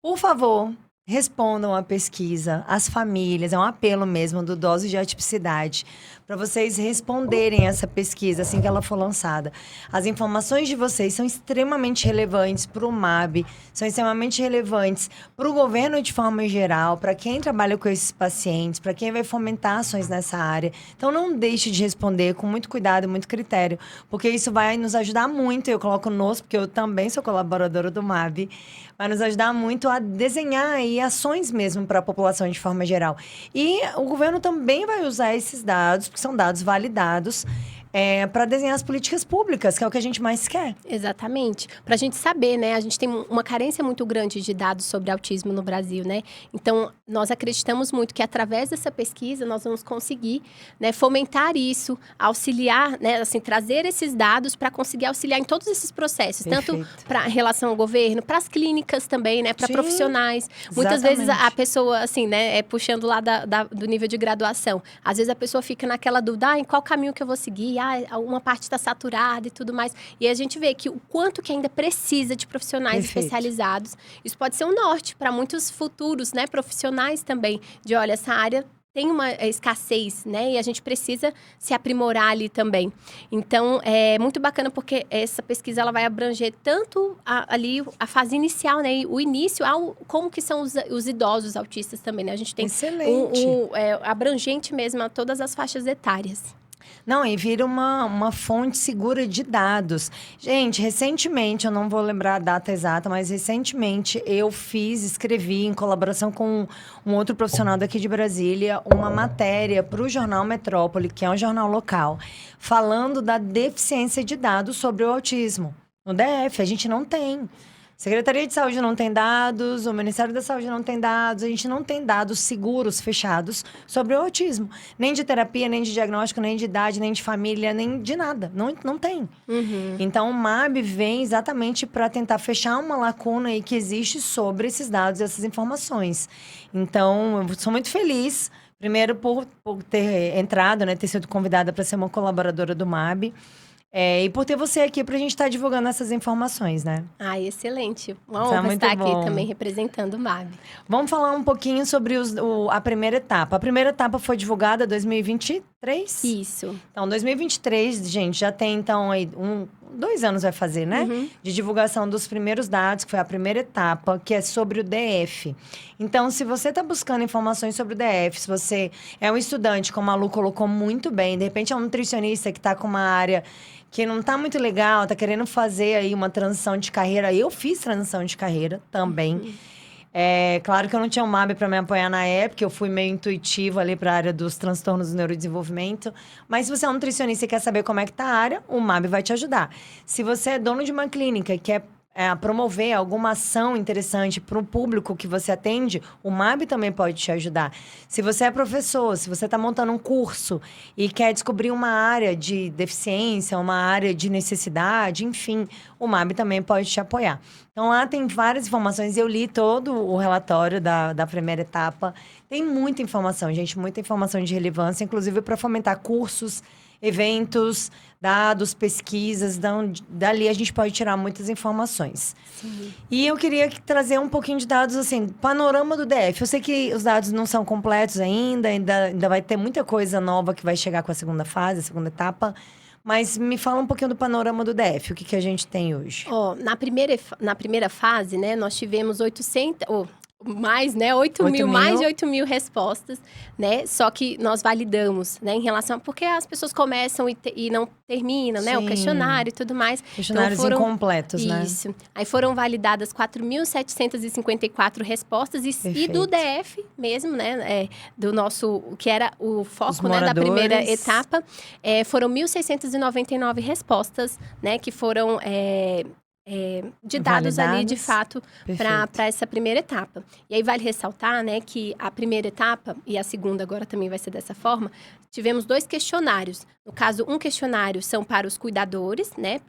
[SPEAKER 1] Por favor, respondam a pesquisa, as famílias, é um apelo mesmo do Dose de Atipicidade, para vocês responderem essa pesquisa assim que ela for lançada. As informações de vocês são extremamente relevantes para o MAB, são extremamente relevantes para o governo de forma geral, para quem trabalha com esses pacientes, para quem vai fomentar ações nessa área. Então, não deixe de responder com muito cuidado e muito critério, porque isso vai nos ajudar muito. Eu coloco nos, porque eu também sou colaboradora do MAB, vai nos ajudar muito a desenhar aí ações mesmo para a população de forma geral. E o governo também vai usar esses dados, porque são dados validados, para desenhar as políticas públicas, que é o que a gente mais quer.
[SPEAKER 2] Exatamente. Para a gente saber, né? A gente tem uma carência muito grande de dados sobre autismo no Brasil, né? Então, nós acreditamos muito que através dessa pesquisa nós vamos conseguir, né, fomentar isso, auxiliar, né, assim, trazer esses dados para conseguir auxiliar em todos esses processos,
[SPEAKER 1] Perfeito.
[SPEAKER 2] tanto para relação ao governo, para as clínicas também, né, para
[SPEAKER 1] Sim,
[SPEAKER 2] profissionais. Muitas
[SPEAKER 1] exatamente.
[SPEAKER 2] vezes a pessoa, assim, né, puxando lá do nível de graduação, às vezes a pessoa fica naquela dúvida, em qual caminho que eu vou seguir? Uma parte está saturada e tudo mais. E a gente vê que o quanto que ainda precisa de profissionais
[SPEAKER 1] Perfeito.
[SPEAKER 2] especializados. Isso pode ser um norte para muitos futuros, né, profissionais também. De, olha, essa área tem uma escassez, né? E a gente precisa se aprimorar ali também. Então, é muito bacana porque essa pesquisa ela vai abranger tanto ali a fase inicial, né? E o início, como que são os idosos autistas também, né? A gente tem
[SPEAKER 1] Excelente.
[SPEAKER 2] abrangente mesmo a todas as faixas etárias.
[SPEAKER 1] Não, e vira uma fonte segura de dados. Gente, recentemente, eu não vou lembrar a data exata, mas recentemente eu escrevi, em colaboração com um outro profissional daqui de Brasília, uma matéria para o Jornal Metrópole, que é um jornal local, falando da deficiência de dados sobre o autismo. No DF, a gente não tem. Secretaria de Saúde não tem dados, o Ministério da Saúde não tem dados, a gente não tem dados seguros, fechados, sobre o autismo. Nem de terapia, nem de diagnóstico, nem de idade, nem de família, nem de nada. Não tem.
[SPEAKER 2] Uhum.
[SPEAKER 1] Então, o MAB vem exatamente para tentar fechar uma lacuna aí que existe sobre esses dados e essas informações. Então, eu sou muito feliz, primeiro, por ter entrado, né, ter sido convidada para ser uma colaboradora do MAB. E por ter você aqui pra gente estar divulgando essas informações, né?
[SPEAKER 2] Excelente. Uma
[SPEAKER 1] Isso é
[SPEAKER 2] honra
[SPEAKER 1] muito
[SPEAKER 2] estar
[SPEAKER 1] bom.
[SPEAKER 2] aqui também representando o MAB.
[SPEAKER 1] Vamos falar um pouquinho sobre a primeira etapa. A primeira etapa foi divulgada em 2023?
[SPEAKER 2] Isso.
[SPEAKER 1] Então, 2023, gente, já tem, então, aí 2 anos vai fazer, né?
[SPEAKER 2] Uhum.
[SPEAKER 1] De divulgação dos primeiros dados, que foi a primeira etapa, que é sobre o DF. Então, se você está buscando informações sobre o DF, se você é um estudante, como a Lu colocou muito bem, de repente é um nutricionista que está com uma área que não está muito legal, está querendo fazer aí uma transição de carreira. Eu fiz transição de carreira também.
[SPEAKER 2] Uhum.
[SPEAKER 1] Claro que eu não tinha um MAB para me apoiar na época, eu fui meio intuitiva ali para a área dos transtornos do neurodesenvolvimento. Mas se você é um nutricionista e quer saber como é que tá a área, o MAB vai te ajudar. Se você é dono de uma clínica e quer promover alguma ação interessante para o público que você atende, o MAB também pode te ajudar. Se você é professor, se você está montando um curso e quer descobrir uma área de deficiência, uma área de necessidade, enfim, o MAB também pode te apoiar. Então, lá tem várias informações. Eu li todo o relatório da primeira etapa. Tem muita informação, gente, muita informação de relevância, inclusive para fomentar cursos, eventos, dados, pesquisas. Dali a gente pode tirar muitas informações.
[SPEAKER 2] Sim.
[SPEAKER 1] E eu queria trazer um pouquinho de dados, assim, panorama do DF. Eu sei que os dados não são completos ainda vai ter muita coisa nova que vai chegar com a segunda fase, a segunda etapa. Mas me fala um pouquinho do panorama do DF, o que, que a gente tem hoje?
[SPEAKER 2] Ó, na primeira fase, né, nós tivemos 800, mais, né, 8 mil, mais de 8 mil respostas, né, só que nós validamos, né, em relação, porque as pessoas começam e não terminam, né, o questionário e tudo mais.
[SPEAKER 1] Questionários
[SPEAKER 2] então
[SPEAKER 1] incompletos, né?
[SPEAKER 2] Isso. Aí foram validadas 4.754 respostas e do DF mesmo, né, do nosso, que era o foco, né, da primeira etapa, foram 1.699 respostas, né, que foram de dados ali, de fato, para essa primeira etapa. E aí vale ressaltar, né, que a primeira etapa, e a segunda agora também vai ser dessa forma, tivemos 2 questionários. No caso, um questionário são para os cuidadores, né,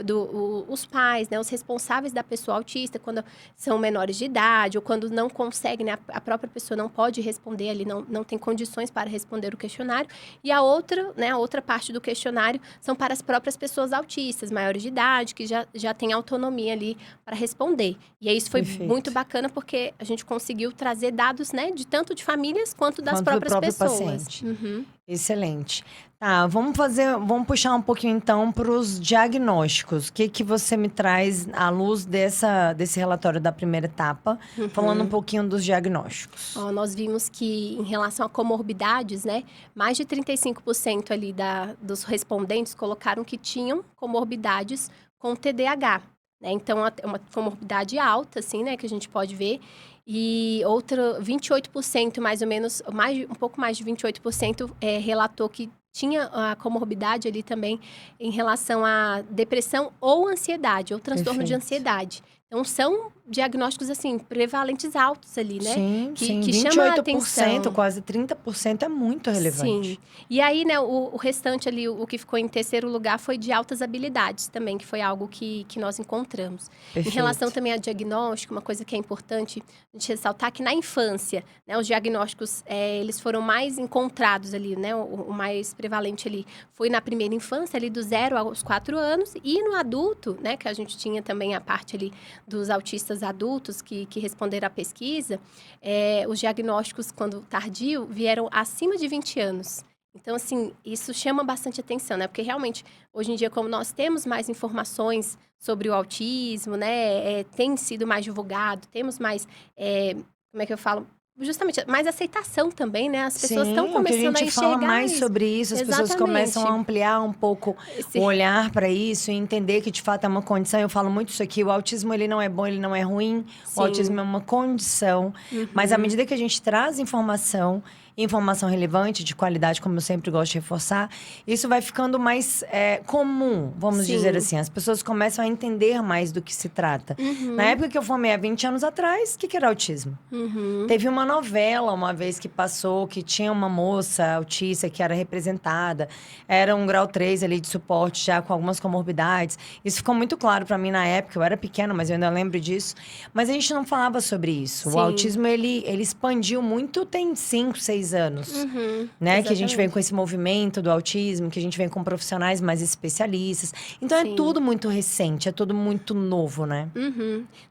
[SPEAKER 2] os pais, né, os responsáveis da pessoa autista, quando são menores de idade, ou quando não conseguem, né, a própria pessoa não pode responder ali, não tem condições para responder o questionário. E a outra, né, a outra parte do questionário são para as próprias pessoas autistas, maiores de idade, que já têm autonomia ali para responder. E aí isso foi muito bacana, porque a gente conseguiu trazer dados, né, tanto de famílias quanto das próprias pessoas.
[SPEAKER 1] Excelente. Tá, vamos puxar um pouquinho então para os diagnósticos. O que você me traz à luz desse relatório da primeira etapa, falando um pouquinho dos diagnósticos?
[SPEAKER 2] Nós vimos que, em relação a comorbidades, né, mais de 35% ali dos respondentes colocaram que tinham comorbidades com TDAH. Né? Então, é uma comorbidade alta, assim, né, que a gente pode ver. E outra, 28% mais ou menos, um pouco mais de 28% relatou que tinha a comorbidade ali também em relação à depressão ou ansiedade, ou transtorno de ansiedade. Então, são diagnósticos, assim, prevalentes altos ali, né?
[SPEAKER 1] Sim,
[SPEAKER 2] que chama a atenção.
[SPEAKER 1] Quase 30% é muito relevante.
[SPEAKER 2] Sim. E aí, né, o restante ali, o que ficou em terceiro lugar foi de altas habilidades também, que foi algo que nós encontramos.
[SPEAKER 1] Perfeito.
[SPEAKER 2] Em relação também a diagnóstico, uma coisa que é importante a gente ressaltar, que na infância, né, os diagnósticos, eles foram mais encontrados ali, né? O mais prevalente ali foi na primeira infância, ali do 0 aos 4 anos, e no adulto, né, que a gente tinha também a parte ali dos autistas adultos que responderam à pesquisa, os diagnósticos, quando tardio, vieram acima de 20 anos. Então, assim, isso chama bastante atenção, né? Porque, realmente, hoje em dia, como nós temos mais informações sobre o autismo, né? Tem sido mais divulgado, temos mais, como é que eu falo? Justamente, mais aceitação também, né? As pessoas estão começando a enxergar
[SPEAKER 1] fala mais sobre isso, as pessoas começam a ampliar um pouco o olhar para isso e entender que, de fato, é uma condição. Eu falo muito isso aqui, o autismo, ele não é bom, ele não é ruim. O autismo é uma condição. Mas, à medida que a gente traz informação relevante, de qualidade, como eu sempre gosto de reforçar, isso vai ficando mais comum, vamos dizer assim. As pessoas começam a entender mais do que se trata. Na época que eu formei, há 20 anos atrás, o que era autismo? Teve uma novela, uma vez, que passou, que tinha uma moça autista que era representada. Era um grau 3 ali de suporte, já com algumas comorbidades. Isso ficou muito claro para mim na época. Eu era pequena, mas eu ainda lembro disso. Mas a gente não falava sobre isso. O autismo, ele expandiu muito, tem 5, 6 anos, né? Que a gente vem com esse movimento do autismo, que a gente vem com profissionais mais especialistas. Então, é tudo muito recente, é tudo muito novo, né?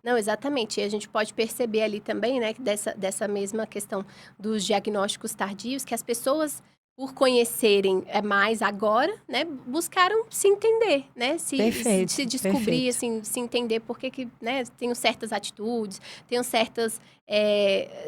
[SPEAKER 2] Não, exatamente. E a gente pode perceber ali também, né, que dessa mesma questão dos diagnósticos tardios, que as pessoas, por conhecerem mais agora, né, buscaram se entender, né, se descobrir, assim, se entender por que, né, tenho certas atitudes, tenho certas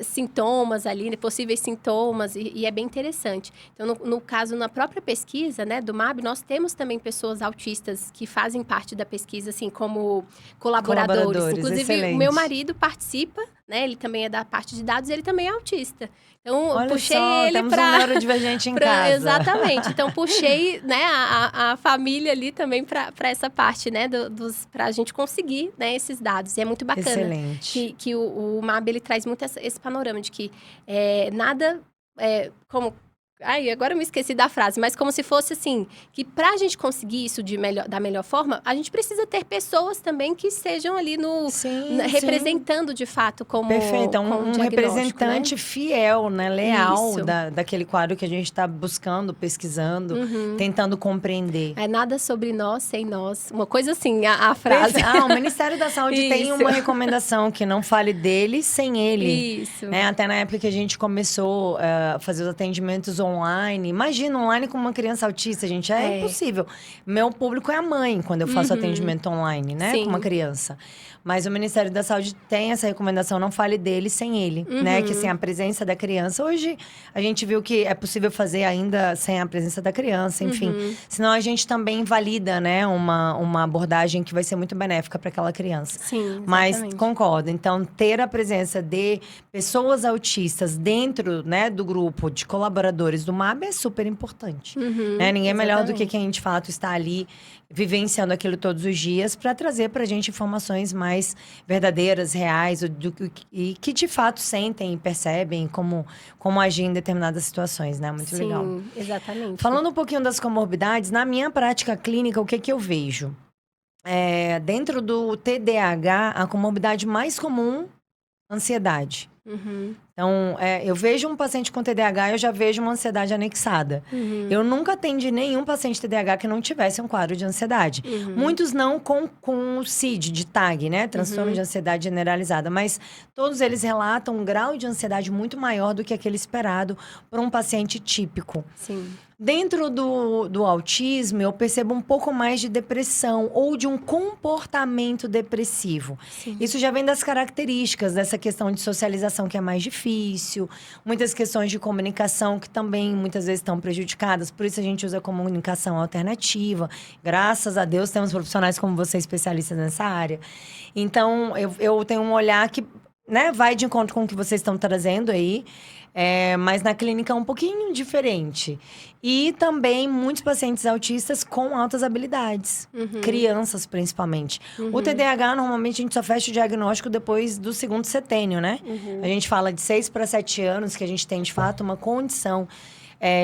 [SPEAKER 2] sintomas ali, né, possíveis sintomas, e é bem interessante. Então, no caso, na própria pesquisa, né, do MAB, nós temos também pessoas autistas que fazem parte da pesquisa, assim, como colaboradores. Inclusive,
[SPEAKER 1] excelente.
[SPEAKER 2] O meu marido participa, né, ele também é da parte de dados, ele também é autista. Então,
[SPEAKER 1] olha,
[SPEAKER 2] puxei
[SPEAKER 1] só,
[SPEAKER 2] ele
[SPEAKER 1] temos
[SPEAKER 2] para
[SPEAKER 1] um neurodivergente em casa.
[SPEAKER 2] Exatamente. Então, puxei, né, a família ali também para essa parte, né, para a gente conseguir, né, esses dados. E é muito bacana.
[SPEAKER 1] Excelente.
[SPEAKER 2] Que o MAB, ele traz muito esse panorama de que nada como... Ai, agora eu me esqueci da frase, mas como se fosse assim, que pra gente conseguir isso da melhor forma, a gente precisa ter pessoas também que sejam ali representando de fato como
[SPEAKER 1] perfeito, então um representante, né, fiel, né, leal daquele quadro que a gente está buscando, pesquisando, tentando compreender.
[SPEAKER 2] É nada sobre nós sem nós, uma coisa assim, a frase.
[SPEAKER 1] O Ministério da Saúde tem uma recomendação que não fale dele sem ele.
[SPEAKER 2] Isso.
[SPEAKER 1] Né? Até na época que a gente começou a fazer os atendimentos online. Imagina, online com uma criança autista, gente, é impossível. Meu público é a mãe, quando eu faço atendimento online, né?
[SPEAKER 2] Sim.
[SPEAKER 1] Com uma criança. Mas o Ministério da Saúde tem essa recomendação, não fale dele sem ele, né? Que sem a presença da criança. Hoje, a gente viu que é possível fazer ainda sem a presença da criança, enfim. Senão, a gente também invalida, né? Uma abordagem que vai ser muito benéfica para aquela criança.
[SPEAKER 2] Sim,
[SPEAKER 1] mas concordo. Então, ter a presença de pessoas autistas dentro, né, do grupo de colaboradores do MAB é super importante. Né? Ninguém é melhor do que quem, de fato, está ali vivenciando aquilo todos os dias para trazer para a gente informações mais verdadeiras, reais, e que de fato sentem e percebem como agir em determinadas situações, né? Muito legal.
[SPEAKER 2] Sim, exatamente.
[SPEAKER 1] Falando um pouquinho das comorbidades, na minha prática clínica, o que eu vejo? Dentro do TDAH, a comorbidade mais comum, ansiedade. Então, eu vejo um paciente com TDAH, eu já vejo uma ansiedade anexada. Eu nunca atendi nenhum paciente TDAH que não tivesse um quadro de ansiedade. Muitos não com o CID, de TAG, né? Transtorno de ansiedade generalizada. Mas todos eles relatam um grau de ansiedade muito maior do que aquele esperado por um paciente típico.
[SPEAKER 2] Sim.
[SPEAKER 1] Dentro do autismo, eu percebo um pouco mais de depressão ou de um comportamento depressivo.
[SPEAKER 2] Sim.
[SPEAKER 1] Isso já vem das características dessa questão de socialização que é mais difícil, muitas questões de comunicação que também muitas vezes estão prejudicadas, por isso a gente usa comunicação alternativa. Graças a Deus temos profissionais como você, especialistas nessa área. Então, eu tenho um olhar que, né, vai de encontro com o que vocês estão trazendo aí. Mas na clínica é um pouquinho diferente. E também muitos pacientes autistas com altas habilidades. Crianças, principalmente. O TDAH, normalmente, a gente só fecha o diagnóstico depois do segundo setênio, né? A gente fala de 6 para 7 anos, que a gente tem, de fato, uma condição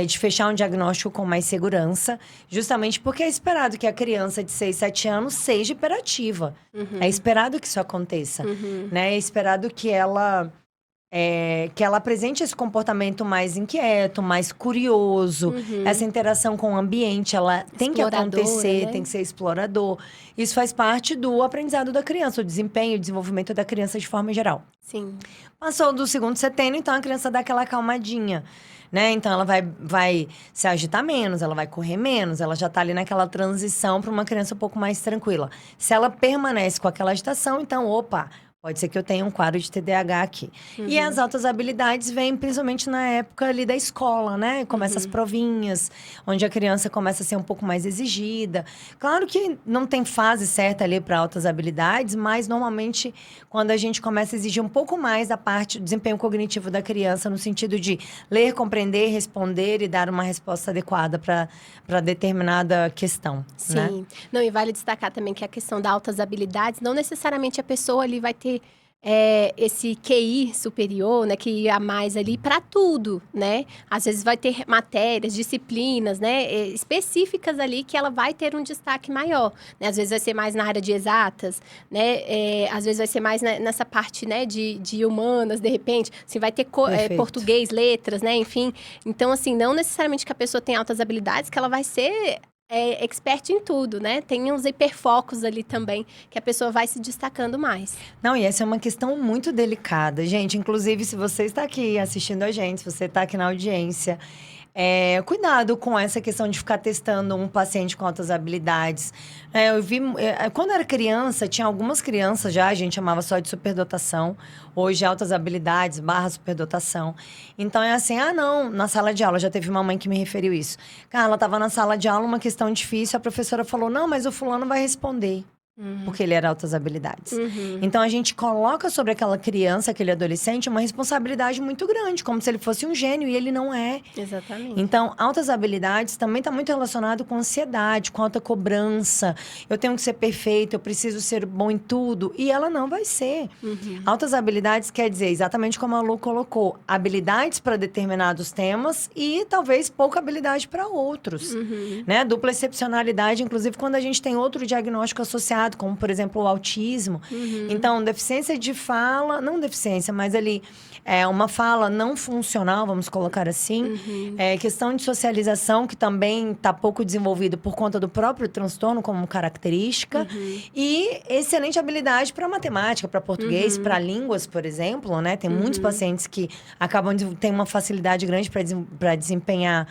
[SPEAKER 1] de fechar um diagnóstico com mais segurança. Justamente porque é esperado que a criança de 6, 7 anos seja hiperativa. É esperado que isso aconteça. Né? É esperado que ela apresente esse comportamento mais inquieto, mais curioso. Essa interação com o ambiente, ela tem que acontecer, né? Tem que ser explorador. Isso faz parte do aprendizado da criança, o desempenho, o desenvolvimento da criança de forma geral.
[SPEAKER 2] Sim.
[SPEAKER 1] Passou do segundo setênio, então a criança dá aquela acalmadinha, né? Então ela vai se agitar menos, ela vai correr menos, ela já tá ali naquela transição para uma criança um pouco mais tranquila. Se ela permanece com aquela agitação, então, opa, pode ser que eu tenha um quadro de TDAH aqui. E as altas habilidades vêm principalmente na época ali da escola, né? Começa as provinhas, onde a criança começa a ser um pouco mais exigida. Claro que não tem fase certa ali para altas habilidades, mas normalmente quando a gente começa a exigir um pouco mais da parte do desempenho cognitivo da criança, no sentido de ler, compreender, responder e dar uma resposta adequada para determinada questão.
[SPEAKER 2] Sim.
[SPEAKER 1] Né?
[SPEAKER 2] Não, e vale destacar também que a questão das altas habilidades, não necessariamente a pessoa ali vai ter esse QI superior, né, QI a mais ali para tudo, né? Às vezes vai ter matérias, disciplinas, né, específicas ali que ela vai ter um destaque maior, né? Às vezes vai ser mais na área de exatas, né? Às vezes vai ser mais nessa parte, né, de humanas, de repente, assim, vai ter português, letras, né, enfim. Então, assim, não necessariamente que a pessoa tem altas habilidades, que ela vai ser expert em tudo, né? Tem uns hiperfocos ali também, que a pessoa vai se destacando mais.
[SPEAKER 1] Não, e essa é uma questão muito delicada, gente. Inclusive, se você está aqui assistindo a gente, se você está aqui na audiência, cuidado com essa questão de ficar testando um paciente com altas habilidades. Eu vi, quando eu era criança, tinha algumas crianças já, a gente chamava só de superdotação. Hoje, altas habilidades / superdotação. Então, é assim, não, na sala de aula, já teve uma mãe que me referiu isso. Carla, estava na sala de aula, uma questão difícil, a professora falou, não, mas o fulano vai responder. Porque ele era altas habilidades. Então, a gente coloca sobre aquela criança, aquele adolescente, uma responsabilidade muito grande, como se ele fosse um gênio, e ele não é.
[SPEAKER 2] Exatamente.
[SPEAKER 1] Então, altas habilidades também está muito relacionado com ansiedade, com alta cobrança. Eu tenho que ser perfeito, eu preciso ser bom em tudo. E ela não vai ser. Altas habilidades quer dizer, exatamente como a Lu colocou, habilidades para determinados temas e talvez pouca habilidade para outros. Né? Dupla excepcionalidade, inclusive, quando a gente tem outro diagnóstico associado diagnosticado, como, por exemplo, o autismo. Então, deficiência de fala, não deficiência, mas ali uma fala não funcional, vamos colocar assim. Questão de socialização, que também está pouco desenvolvido por conta do próprio transtorno como característica. E excelente habilidade para matemática, para português, para línguas, por exemplo, né? Tem muitos pacientes que acabam de ter uma facilidade grande para desempenhar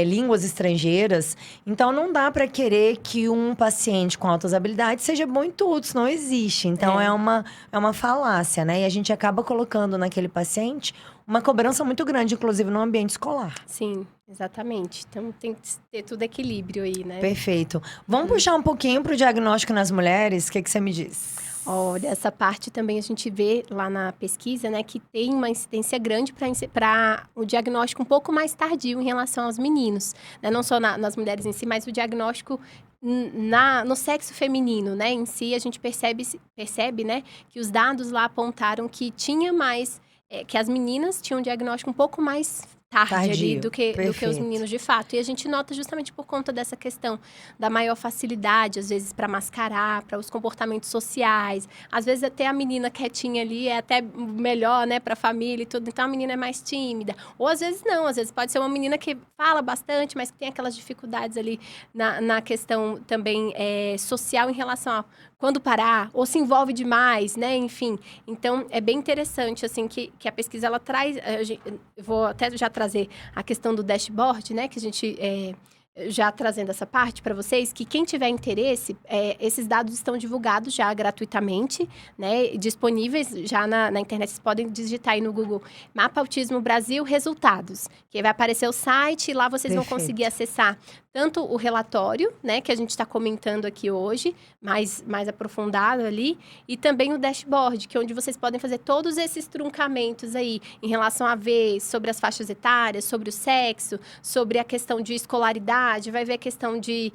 [SPEAKER 1] línguas estrangeiras. Então, não dá para querer que um paciente com altas habilidades seja bom em tudo, isso não existe. Então, é uma falácia, né? E a gente acaba colocando naquele paciente uma cobrança muito grande, inclusive no ambiente escolar.
[SPEAKER 2] Sim, exatamente. Então, tem que ter tudo equilíbrio aí, né?
[SPEAKER 1] Perfeito. Vamos puxar um pouquinho para o diagnóstico nas mulheres? O que você me diz?
[SPEAKER 2] Olha, essa parte também a gente vê lá na pesquisa, né, que tem uma incidência grande para o diagnóstico um pouco mais tardio em relação aos meninos, né? Não só nas mulheres em si, mas o diagnóstico no sexo feminino, né? Em si, a gente percebe, né, que os dados lá apontaram que tinha mais, que as meninas tinham um diagnóstico um pouco mais tarde ali do que os meninos de fato. E a gente nota justamente por conta dessa questão da maior facilidade, às vezes, para mascarar, para os comportamentos sociais. Às vezes, até a menina quietinha ali é até melhor, né, para a família e tudo. Então, a menina é mais tímida. Ou, às vezes, não. Às vezes, pode ser uma menina que fala bastante, mas que tem aquelas dificuldades ali na questão também social em relação a quando parar, ou se envolve demais, né? Enfim, então é bem interessante, assim, que a pesquisa, ela traz... Eu vou até já trazer a questão do dashboard, né? Que a gente... já trazendo essa parte para vocês, que quem tiver interesse, esses dados estão divulgados já gratuitamente, né, disponíveis já na internet. Vocês podem digitar aí no Google Mapa Autismo Brasil Resultados, que vai aparecer o site e lá vocês vão conseguir acessar tanto o relatório, né, que a gente está comentando aqui hoje, mais aprofundado ali, e também o dashboard, que é onde vocês podem fazer todos esses truncamentos aí, em relação a ver sobre as faixas etárias, sobre o sexo, sobre a questão de escolaridade, vai ver a questão de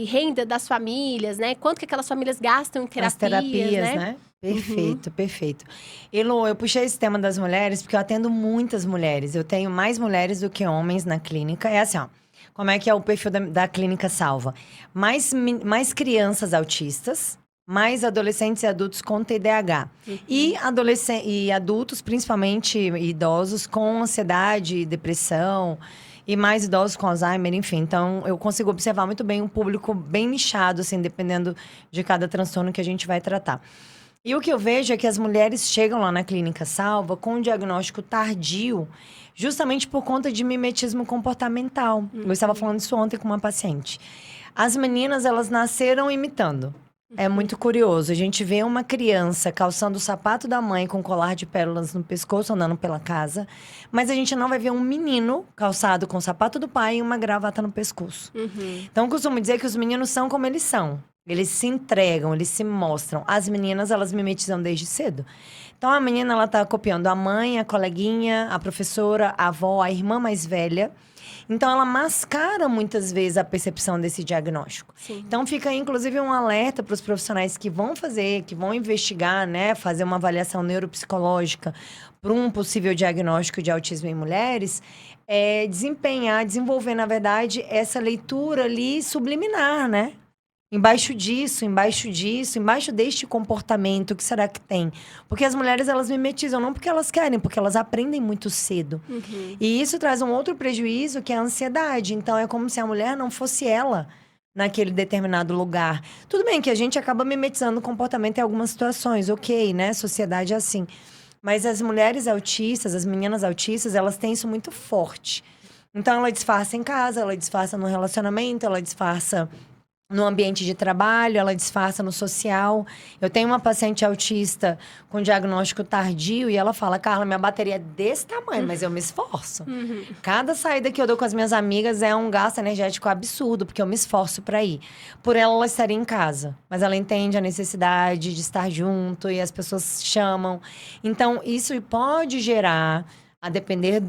[SPEAKER 2] renda das famílias, né? Quanto que aquelas famílias gastam em terapias,
[SPEAKER 1] as terapias, né? Perfeito, perfeito. E Lu, eu puxei esse tema das mulheres porque eu atendo muitas mulheres. Eu tenho mais mulheres do que homens na clínica. É assim, ó. Como é que é o perfil da Clínica Salva? Mais crianças autistas, mais adolescentes e adultos com TDAH. E adultos, principalmente idosos, com ansiedade, depressão, e mais idosos com Alzheimer, enfim. Então, eu consigo observar muito bem um público bem nichado, assim, dependendo de cada transtorno que a gente vai tratar. E o que eu vejo é que as mulheres chegam lá na Clínica Salva com um diagnóstico tardio, justamente por conta de mimetismo comportamental. Eu estava falando isso ontem com uma paciente. As meninas, elas nasceram imitando. É muito curioso. A gente vê uma criança calçando o sapato da mãe com colar de pérolas no pescoço, andando pela casa. Mas a gente não vai ver um menino calçado com o sapato do pai e uma gravata no pescoço. Então, eu costumo dizer que os meninos são como eles são. Eles se entregam, eles se mostram. As meninas, elas mimetizam desde cedo. Então, a menina, ela tá copiando a mãe, a coleguinha, a professora, a avó, a irmã mais velha. Então, ela mascara muitas vezes a percepção desse diagnóstico.
[SPEAKER 2] Sim.
[SPEAKER 1] Então, fica, inclusive, um alerta para os profissionais que vão investigar, né? Fazer uma avaliação neuropsicológica para um possível diagnóstico de autismo em mulheres. Desenvolver, na verdade, essa leitura ali subliminar, né? Embaixo deste comportamento, o que será que tem? Porque as mulheres, elas mimetizam, não porque elas querem, porque elas aprendem muito cedo. E isso traz um outro prejuízo, que é a ansiedade. Então, é como se a mulher não fosse ela naquele determinado lugar. Tudo bem que a gente acaba mimetizando o comportamento em algumas situações, ok, né? Sociedade é assim. Mas as mulheres autistas, as meninas autistas, elas têm isso muito forte. Então, ela disfarça em casa, ela disfarça no relacionamento, ela disfarça no ambiente de trabalho, ela disfarça no social. Eu tenho uma paciente autista com diagnóstico tardio e ela fala: Carla, minha bateria é desse tamanho, mas eu me esforço. Cada saída que eu dou com as minhas amigas é um gasto energético absurdo, porque eu me esforço para ir. Por ela estaria em casa, mas ela entende a necessidade de estar junto e as pessoas chamam. Então, isso pode gerar, a depender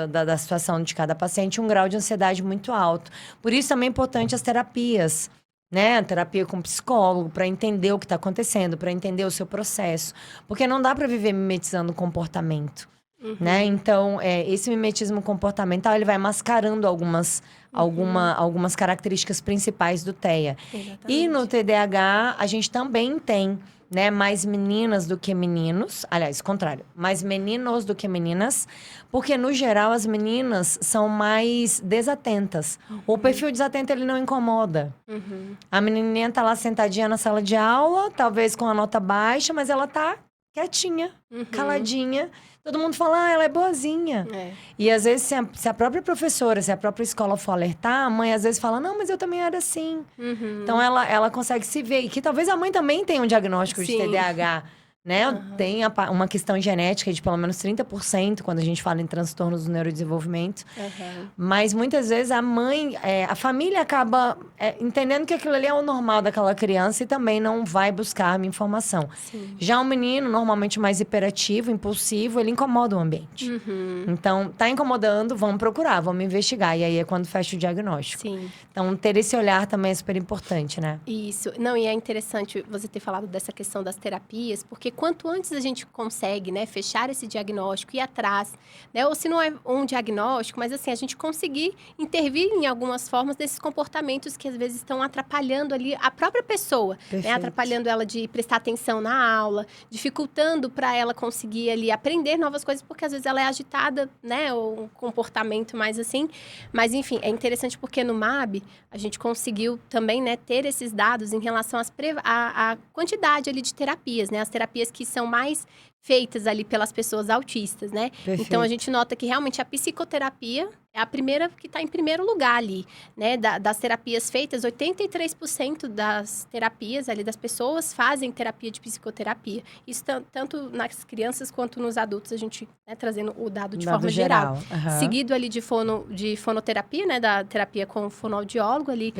[SPEAKER 1] da situação de cada paciente, um grau de ansiedade muito alto. Por isso também é importante as terapias, né? A terapia com psicólogo, para entender o que está acontecendo, para entender o seu processo. Porque não dá para viver mimetizando o comportamento. né? Então, esse mimetismo comportamental, ele vai mascarando algumas características principais do TEA.
[SPEAKER 2] Exatamente.
[SPEAKER 1] E no TDAH, a gente também tem, né, mais meninas do que meninos. Aliás, contrário, mais meninos do que meninas. Porque, no geral, as meninas são mais desatentas. O perfil desatento, ele não incomoda. A menininha tá lá sentadinha na sala de aula, talvez com a nota baixa, mas ela tá quietinha, caladinha. Todo mundo fala, ela é boazinha. E às vezes, se a própria professora, se a própria escola for alertar, a mãe às vezes fala, não, mas eu também era assim. Então, ela consegue se ver. E que talvez a mãe também tenha um diagnóstico de TDAH, né? Tem uma questão genética de pelo menos 30% quando a gente fala em transtornos do neurodesenvolvimento. Mas muitas vezes a mãe, a família acaba entendendo que aquilo ali é o normal daquela criança e também não vai buscar a informação. Já o menino, normalmente mais hiperativo, impulsivo, ele incomoda o ambiente. Então, tá incomodando, vamos procurar, vamos investigar. E aí é quando fecha o diagnóstico. Então, ter esse olhar também é super importante, né?
[SPEAKER 2] Isso. Não, e é interessante você ter falado dessa questão das terapias, porque quanto antes a gente consegue, né, fechar esse diagnóstico, ir atrás, né, ou se não é um diagnóstico, mas assim, a gente conseguir intervir em algumas formas desses comportamentos que às vezes estão atrapalhando ali a própria pessoa, né, atrapalhando ela de prestar atenção na aula, dificultando para ela conseguir ali aprender novas coisas, porque às vezes ela é agitada, né, ou um comportamento mais assim. Mas enfim, é interessante porque no MAB a gente conseguiu também, né, ter esses dados em relação à quantidade ali de terapias, né, as terapias que são mais feitas ali pelas pessoas autistas, né? Então, a gente nota que realmente a psicoterapia é a primeira que está em primeiro lugar ali, né? Das terapias feitas, 83% das terapias ali das pessoas fazem terapia de psicoterapia. Isso tanto nas crianças quanto nos adultos, a gente, né, trazendo o dado de forma geral. Seguido ali de fonoterapia, né? Da terapia com o fonoaudiólogo ali,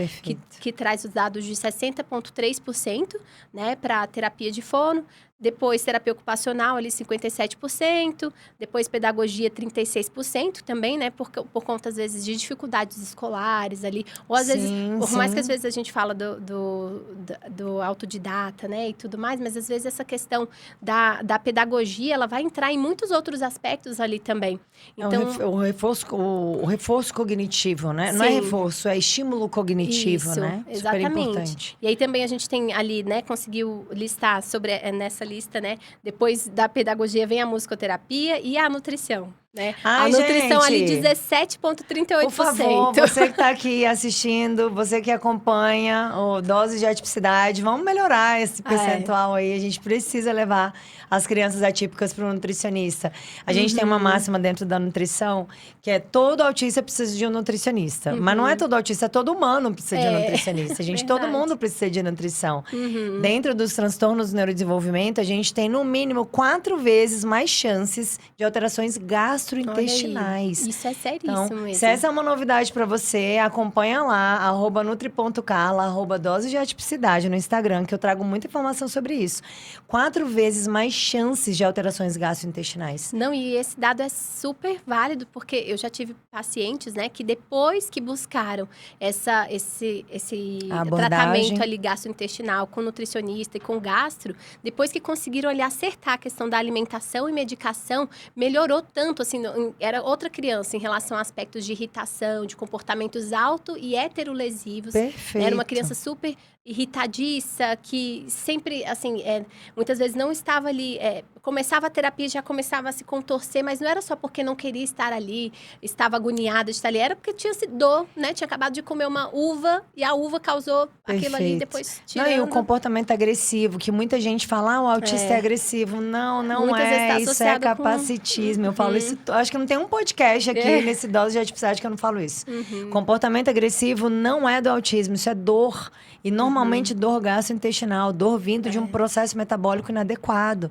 [SPEAKER 2] que traz os dados de 60,3%, né? Para terapia de fono. Depois, terapia ocupacional, ali, 57%. Depois, pedagogia, 36% também, né? Por conta, às vezes, de dificuldades escolares ali. Ou, às vezes, por mais que, às vezes, a gente fala do autodidata, né? E tudo mais. Mas, às vezes, essa questão da pedagogia, ela vai entrar em muitos outros aspectos ali também. Então,
[SPEAKER 1] o reforço cognitivo, né? Não é reforço, é estímulo cognitivo, né?
[SPEAKER 2] Exatamente.
[SPEAKER 1] Super importante.
[SPEAKER 2] E aí, também, a gente tem ali, né? Conseguiu listar sobre nessa lista, né? Depois da pedagogia vem a musicoterapia e a nutrição, né? A nutrição ali, 17,38%.
[SPEAKER 1] Por favor, você que está aqui assistindo, você que acompanha o Dose de Atipicidade, vamos melhorar esse percentual aí. A gente precisa levar as crianças atípicas para o nutricionista. A gente tem uma máxima dentro da nutrição, que é todo autista precisa de um nutricionista. Mas não é todo autista, todo humano precisa de um nutricionista. Gente, todo mundo precisa de nutrição. Dentro dos transtornos do neurodesenvolvimento, a gente tem, no mínimo, 4 vezes mais chances de alterações gastrointestinais.
[SPEAKER 2] Isso é seríssimo
[SPEAKER 1] então,
[SPEAKER 2] mesmo.
[SPEAKER 1] Se essa é uma novidade para você, acompanha lá, @nutri.carla, @dose de atipicidade no Instagram, que eu trago muita informação sobre isso. 4 vezes mais chances de alterações gastrointestinais.
[SPEAKER 2] Não, e esse dado é super válido, porque eu já tive pacientes, né, que depois que buscaram esse tratamento ali gastrointestinal com nutricionista e com gastro, depois que conseguiram ali acertar a questão da alimentação e medicação, melhorou tanto, assim, era outra criança em relação a aspectos de irritação, de comportamentos auto e heterolesivos.
[SPEAKER 1] Perfeito.
[SPEAKER 2] Era uma criança super irritadiça, que sempre, assim, muitas vezes não estava ali, começava a terapia, já começava a se contorcer, mas não era só porque não queria estar ali, estava agoniada de estar ali, era porque tinha dor, né? Tinha acabado de comer uma uva e a uva causou aquilo ali, depois tirando.
[SPEAKER 1] Não, e o comportamento agressivo, que muita gente fala, o autista é agressivo. Não
[SPEAKER 2] Muitas vezes tá
[SPEAKER 1] isso é capacitismo. Eu falo isso, acho que não tem um podcast aqui nesse Dose de Atipicidade que eu não falo isso. Comportamento agressivo não é do autismo, isso é dor. E normalmente dor gastrointestinal, dor vindo de um processo metabólico inadequado.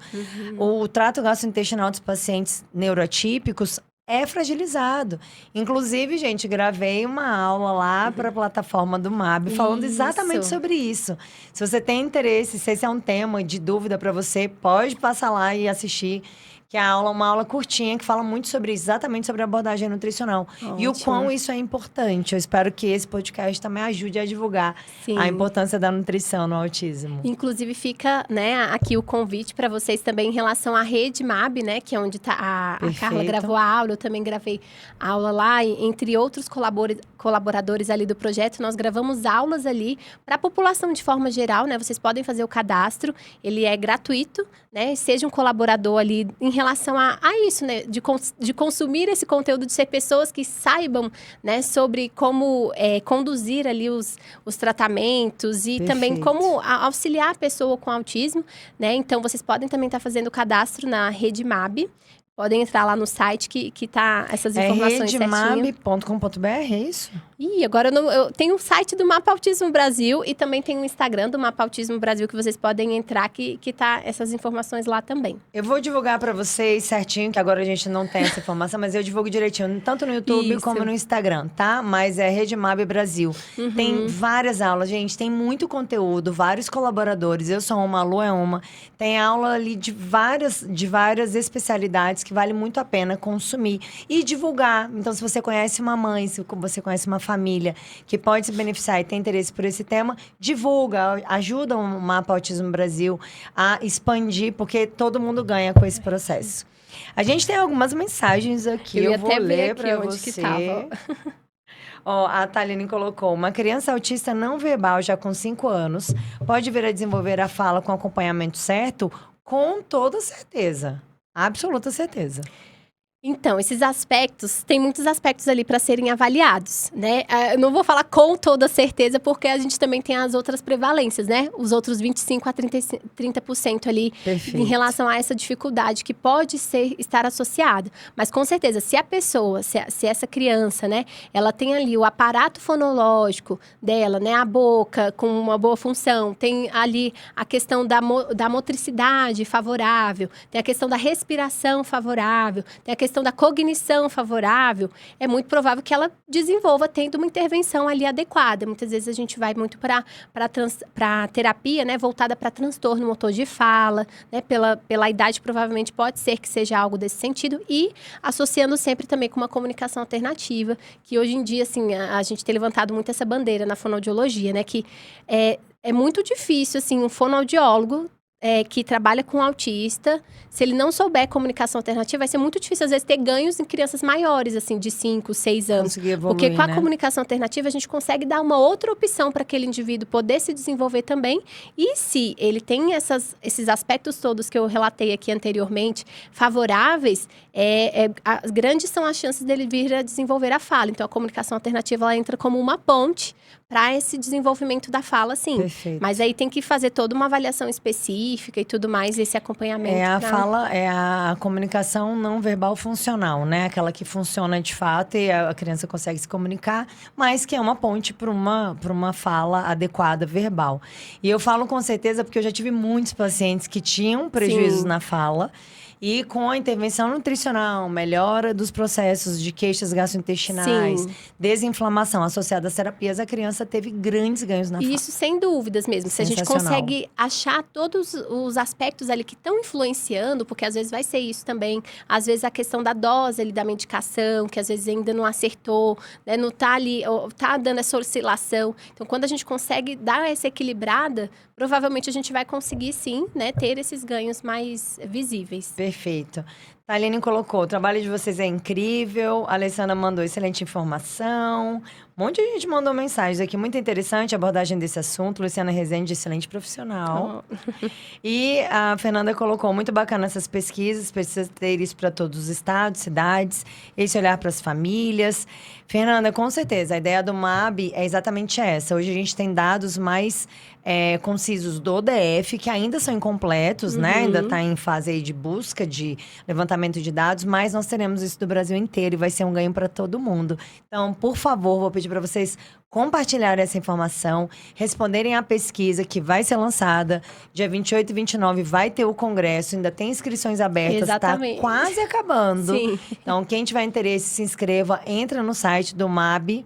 [SPEAKER 1] O trato gastrointestinal dos pacientes neuroatípicos é fragilizado. Inclusive, gente, gravei uma aula lá para a plataforma do MAB falando exatamente sobre isso. Se você tem interesse, se esse é um tema de dúvida para você, pode passar lá e assistir. que é uma aula curtinha que fala muito sobre isso, exatamente sobre a abordagem nutricional. E o
[SPEAKER 2] Ótimo.
[SPEAKER 1] quão isso é importante. Eu espero que esse podcast também ajude a divulgar
[SPEAKER 2] Sim.
[SPEAKER 1] a importância da nutrição no autismo.
[SPEAKER 2] Inclusive, fica, né, aqui o convite para vocês também em relação à Rede MAB, né, que é onde a Carla gravou a aula, eu também gravei a aula lá, entre outros colaboradores ali do projeto, nós gravamos aulas ali para a população de forma geral, né, vocês podem fazer o cadastro, ele é gratuito, né, seja um colaborador ali em relação a isso, né, de consumir esse conteúdo, de ser pessoas que saibam, né, sobre como conduzir ali os tratamentos e também como auxiliar a pessoa com autismo, né? Então, vocês podem também estar fazendo o cadastro na Rede MAB. Podem entrar lá no site que tá essas informações certinho.
[SPEAKER 1] redemab.com.br, é isso?
[SPEAKER 2] Ih, agora eu tenho o site do Mapa Autismo Brasil e também tem o Instagram do Mapa Autismo Brasil que vocês podem entrar, que tá essas informações lá também.
[SPEAKER 1] Eu vou divulgar para vocês certinho, que agora a gente não tem essa informação, mas eu divulgo direitinho, tanto no YouTube como no Instagram, tá? Mas é Rede MAB Brasil. Tem várias aulas, gente, tem muito conteúdo, vários colaboradores. Eu sou uma, a Lu é uma. Tem aula ali de várias especialidades que vale muito a pena consumir e divulgar. Então, se você conhece uma mãe, se você conhece uma família que pode se beneficiar e tem interesse por esse tema, divulga, ajuda o Mapa Autismo Brasil a expandir, porque todo mundo ganha com esse processo. A gente tem algumas mensagens aqui, eu vou ler para você. Ó, a Thaline colocou, uma criança autista não verbal já com 5 anos pode vir a desenvolver a fala com acompanhamento certo? Com toda certeza. Absoluta certeza.
[SPEAKER 2] Então, esses aspectos, tem muitos aspectos ali para serem avaliados, né? Eu não vou falar com toda certeza, porque a gente também tem as outras prevalências, né? Os outros 25% a 30% ali. Perfeito. Em relação a essa dificuldade que pode estar associada. Mas, com certeza, se a pessoa, se essa criança, né? Ela tem ali o aparato fonológico dela, né? A boca com uma boa função. Tem ali a questão da motricidade favorável. Tem a questão da respiração favorável. Tem a questão da cognição favorável, é muito provável que ela desenvolva tendo uma intervenção ali adequada. Muitas vezes a gente vai muito para terapia, né, voltada para transtorno motor de fala, né, pela idade provavelmente pode ser que seja algo desse sentido e associando sempre também com uma comunicação alternativa, que hoje em dia, assim, a gente tem levantado muito essa bandeira na fonoaudiologia, né, que é muito difícil, assim, um fonoaudiólogo que trabalha com autista, se ele não souber comunicação alternativa, vai ser muito difícil, às vezes, ter ganhos em crianças maiores, assim, de 5, 6 anos.
[SPEAKER 1] Conseguir evoluir,
[SPEAKER 2] porque com a
[SPEAKER 1] né?
[SPEAKER 2] comunicação alternativa, a gente consegue dar uma outra opção para aquele indivíduo poder se desenvolver também. E se ele tem esses aspectos todos que eu relatei aqui anteriormente, favoráveis, grandes são as chances dele vir a desenvolver a fala. Então, a comunicação alternativa, ela entra como uma ponte para esse desenvolvimento da fala, sim.
[SPEAKER 1] Perfeito.
[SPEAKER 2] Mas aí tem que fazer toda uma avaliação específica e tudo mais, esse acompanhamento.
[SPEAKER 1] Fala, é a comunicação não verbal funcional, né? Aquela que funciona de fato e a criança consegue se comunicar, mas que é uma ponte para uma fala adequada verbal. E eu falo com certeza porque eu já tive muitos pacientes que tinham prejuízos na fala. E com a intervenção nutricional, melhora dos processos de queixas gastrointestinais, desinflamação associada às terapias, a criança teve grandes ganhos na fala.
[SPEAKER 2] Isso sem dúvidas mesmo. Se a gente consegue achar todos os aspectos ali que estão influenciando, porque às vezes vai ser isso também, às vezes a questão da dose ali da medicação, que às vezes ainda não acertou, né, não tá ali, tá dando essa oscilação. Então, quando a gente consegue dar essa equilibrada, provavelmente a gente vai conseguir sim, né, ter esses ganhos mais visíveis.
[SPEAKER 1] Perfeito. Thaline colocou, o trabalho de vocês é incrível. A Alessandra mandou excelente informação. Um monte de gente mandou mensagens aqui. Muito interessante a abordagem desse assunto. Luciana Rezende, excelente profissional. E a Fernanda colocou, muito bacana essas pesquisas. Precisa ter isso para todos os estados, cidades. Esse olhar para as famílias. Fernanda, com certeza, a ideia do MAB é exatamente essa. Hoje a gente tem dados mais concisos do DF, que ainda são incompletos, né? Ainda está em fase aí de busca, de levantamento de dados, mas nós teremos isso do Brasil inteiro e vai ser um ganho para todo mundo. Então, por favor, vou pedir para vocês compartilharem essa informação, responderem à pesquisa que vai ser lançada. Dia 28 e 29 vai ter o congresso, ainda tem inscrições abertas, está quase acabando. Sim. Então, quem tiver interesse, se inscreva, entra no site do MAB,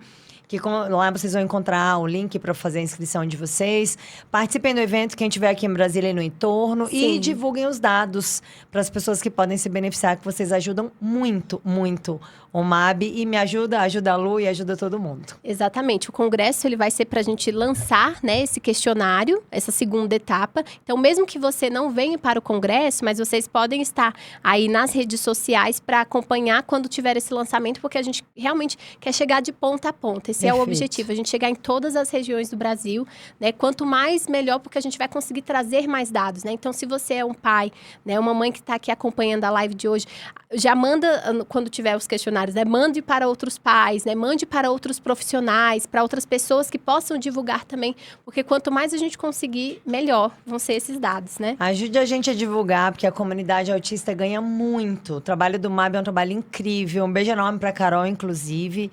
[SPEAKER 1] lá vocês vão encontrar o link para fazer a inscrição de vocês. Participem do evento, quem estiver aqui em Brasília e no entorno.
[SPEAKER 2] Sim.
[SPEAKER 1] E divulguem os dados para as pessoas que podem se beneficiar, que vocês ajudam muito, muito o MAB. E me ajuda a Lu e ajuda todo mundo.
[SPEAKER 2] Exatamente. O congresso ele vai ser para a gente lançar, né, esse questionário, essa segunda etapa. Então, mesmo que você não venha para o congresso, mas vocês podem estar aí nas redes sociais para acompanhar quando tiver esse lançamento, porque a gente realmente quer chegar de ponta a ponta. Esse é o objetivo, a gente chegar em todas as regiões do Brasil, né? Quanto mais, melhor, porque a gente vai conseguir trazer mais dados, né? Então, se você é um pai, né, uma mãe que está aqui acompanhando a live de hoje, já manda, quando tiver os questionários, né? Mande para outros pais, né? Mande para outros profissionais, para outras pessoas que possam divulgar também, porque quanto mais a gente conseguir, melhor vão ser esses dados, né?
[SPEAKER 1] Ajude a gente a divulgar, porque a comunidade autista ganha muito. O trabalho do MAB é um trabalho incrível. Um beijo enorme para Carol, inclusive,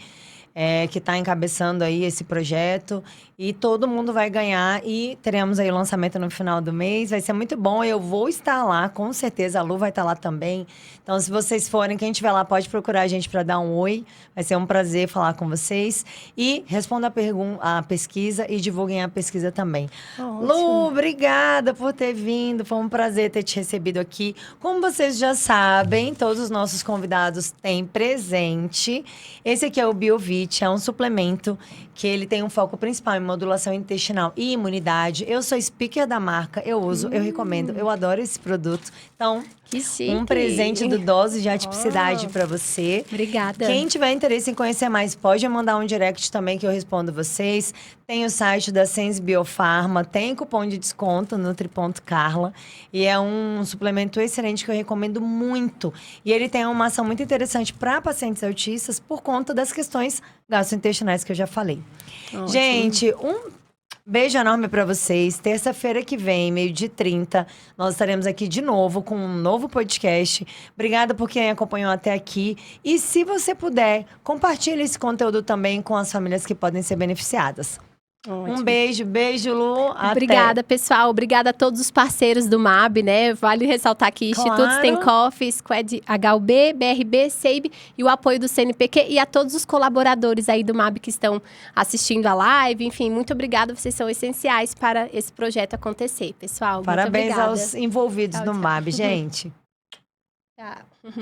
[SPEAKER 1] que está encabeçando aí esse projeto. E todo mundo vai ganhar e teremos aí o lançamento no final do mês. Vai ser muito bom, eu vou estar lá, com certeza. A Lu vai estar lá também. Então, se vocês forem, quem estiver lá pode procurar a gente para dar um oi. Vai ser um prazer falar com vocês. E responda a pesquisa e divulguem a pesquisa também.
[SPEAKER 2] Ótimo.
[SPEAKER 1] Lu, obrigada por ter vindo. Foi um prazer ter te recebido aqui. Como vocês já sabem, todos os nossos convidados têm presente. Esse aqui é o Biovit, é um suplemento que ele tem um foco principal em modulação intestinal e imunidade. Eu sou speaker da marca, eu uso, eu recomendo, eu adoro esse produto. Então,
[SPEAKER 2] Que chique.
[SPEAKER 1] um presente do Dose de Atipicidade para você.
[SPEAKER 2] Obrigada.
[SPEAKER 1] Quem tiver interesse em conhecer mais, pode mandar um direct também que eu respondo vocês. Tem o site da Sense Biofarma, tem cupom de desconto, Nutri.Carla. E é um suplemento excelente que eu recomendo muito. E ele tem uma ação muito interessante para pacientes autistas por conta das questões gastrointestinais que eu já falei.
[SPEAKER 2] Ótimo.
[SPEAKER 1] Gente, um beijo enorme pra vocês. Terça-feira que vem, 12h30, nós estaremos aqui de novo com um novo podcast. Obrigada por quem acompanhou até aqui. E se você puder, compartilhe esse conteúdo também com as famílias que podem ser beneficiadas.
[SPEAKER 2] Ótimo.
[SPEAKER 1] Um beijo, Lu.
[SPEAKER 2] Obrigada, pessoal. Obrigada a todos os parceiros do MAB, né? Vale ressaltar aqui,
[SPEAKER 1] Claro.
[SPEAKER 2] Instituto Stenkoff, Squad HUB, BRB, SEIB e o apoio do CNPq e a todos os colaboradores aí do MAB que estão assistindo a live. Enfim, muito obrigada. Vocês são essenciais para esse projeto acontecer, pessoal.
[SPEAKER 1] Parabéns
[SPEAKER 2] muito obrigada.
[SPEAKER 1] aos envolvidos
[SPEAKER 2] Tchau,
[SPEAKER 1] no
[SPEAKER 2] tchau.
[SPEAKER 1] MAB, gente.
[SPEAKER 2] Tchau.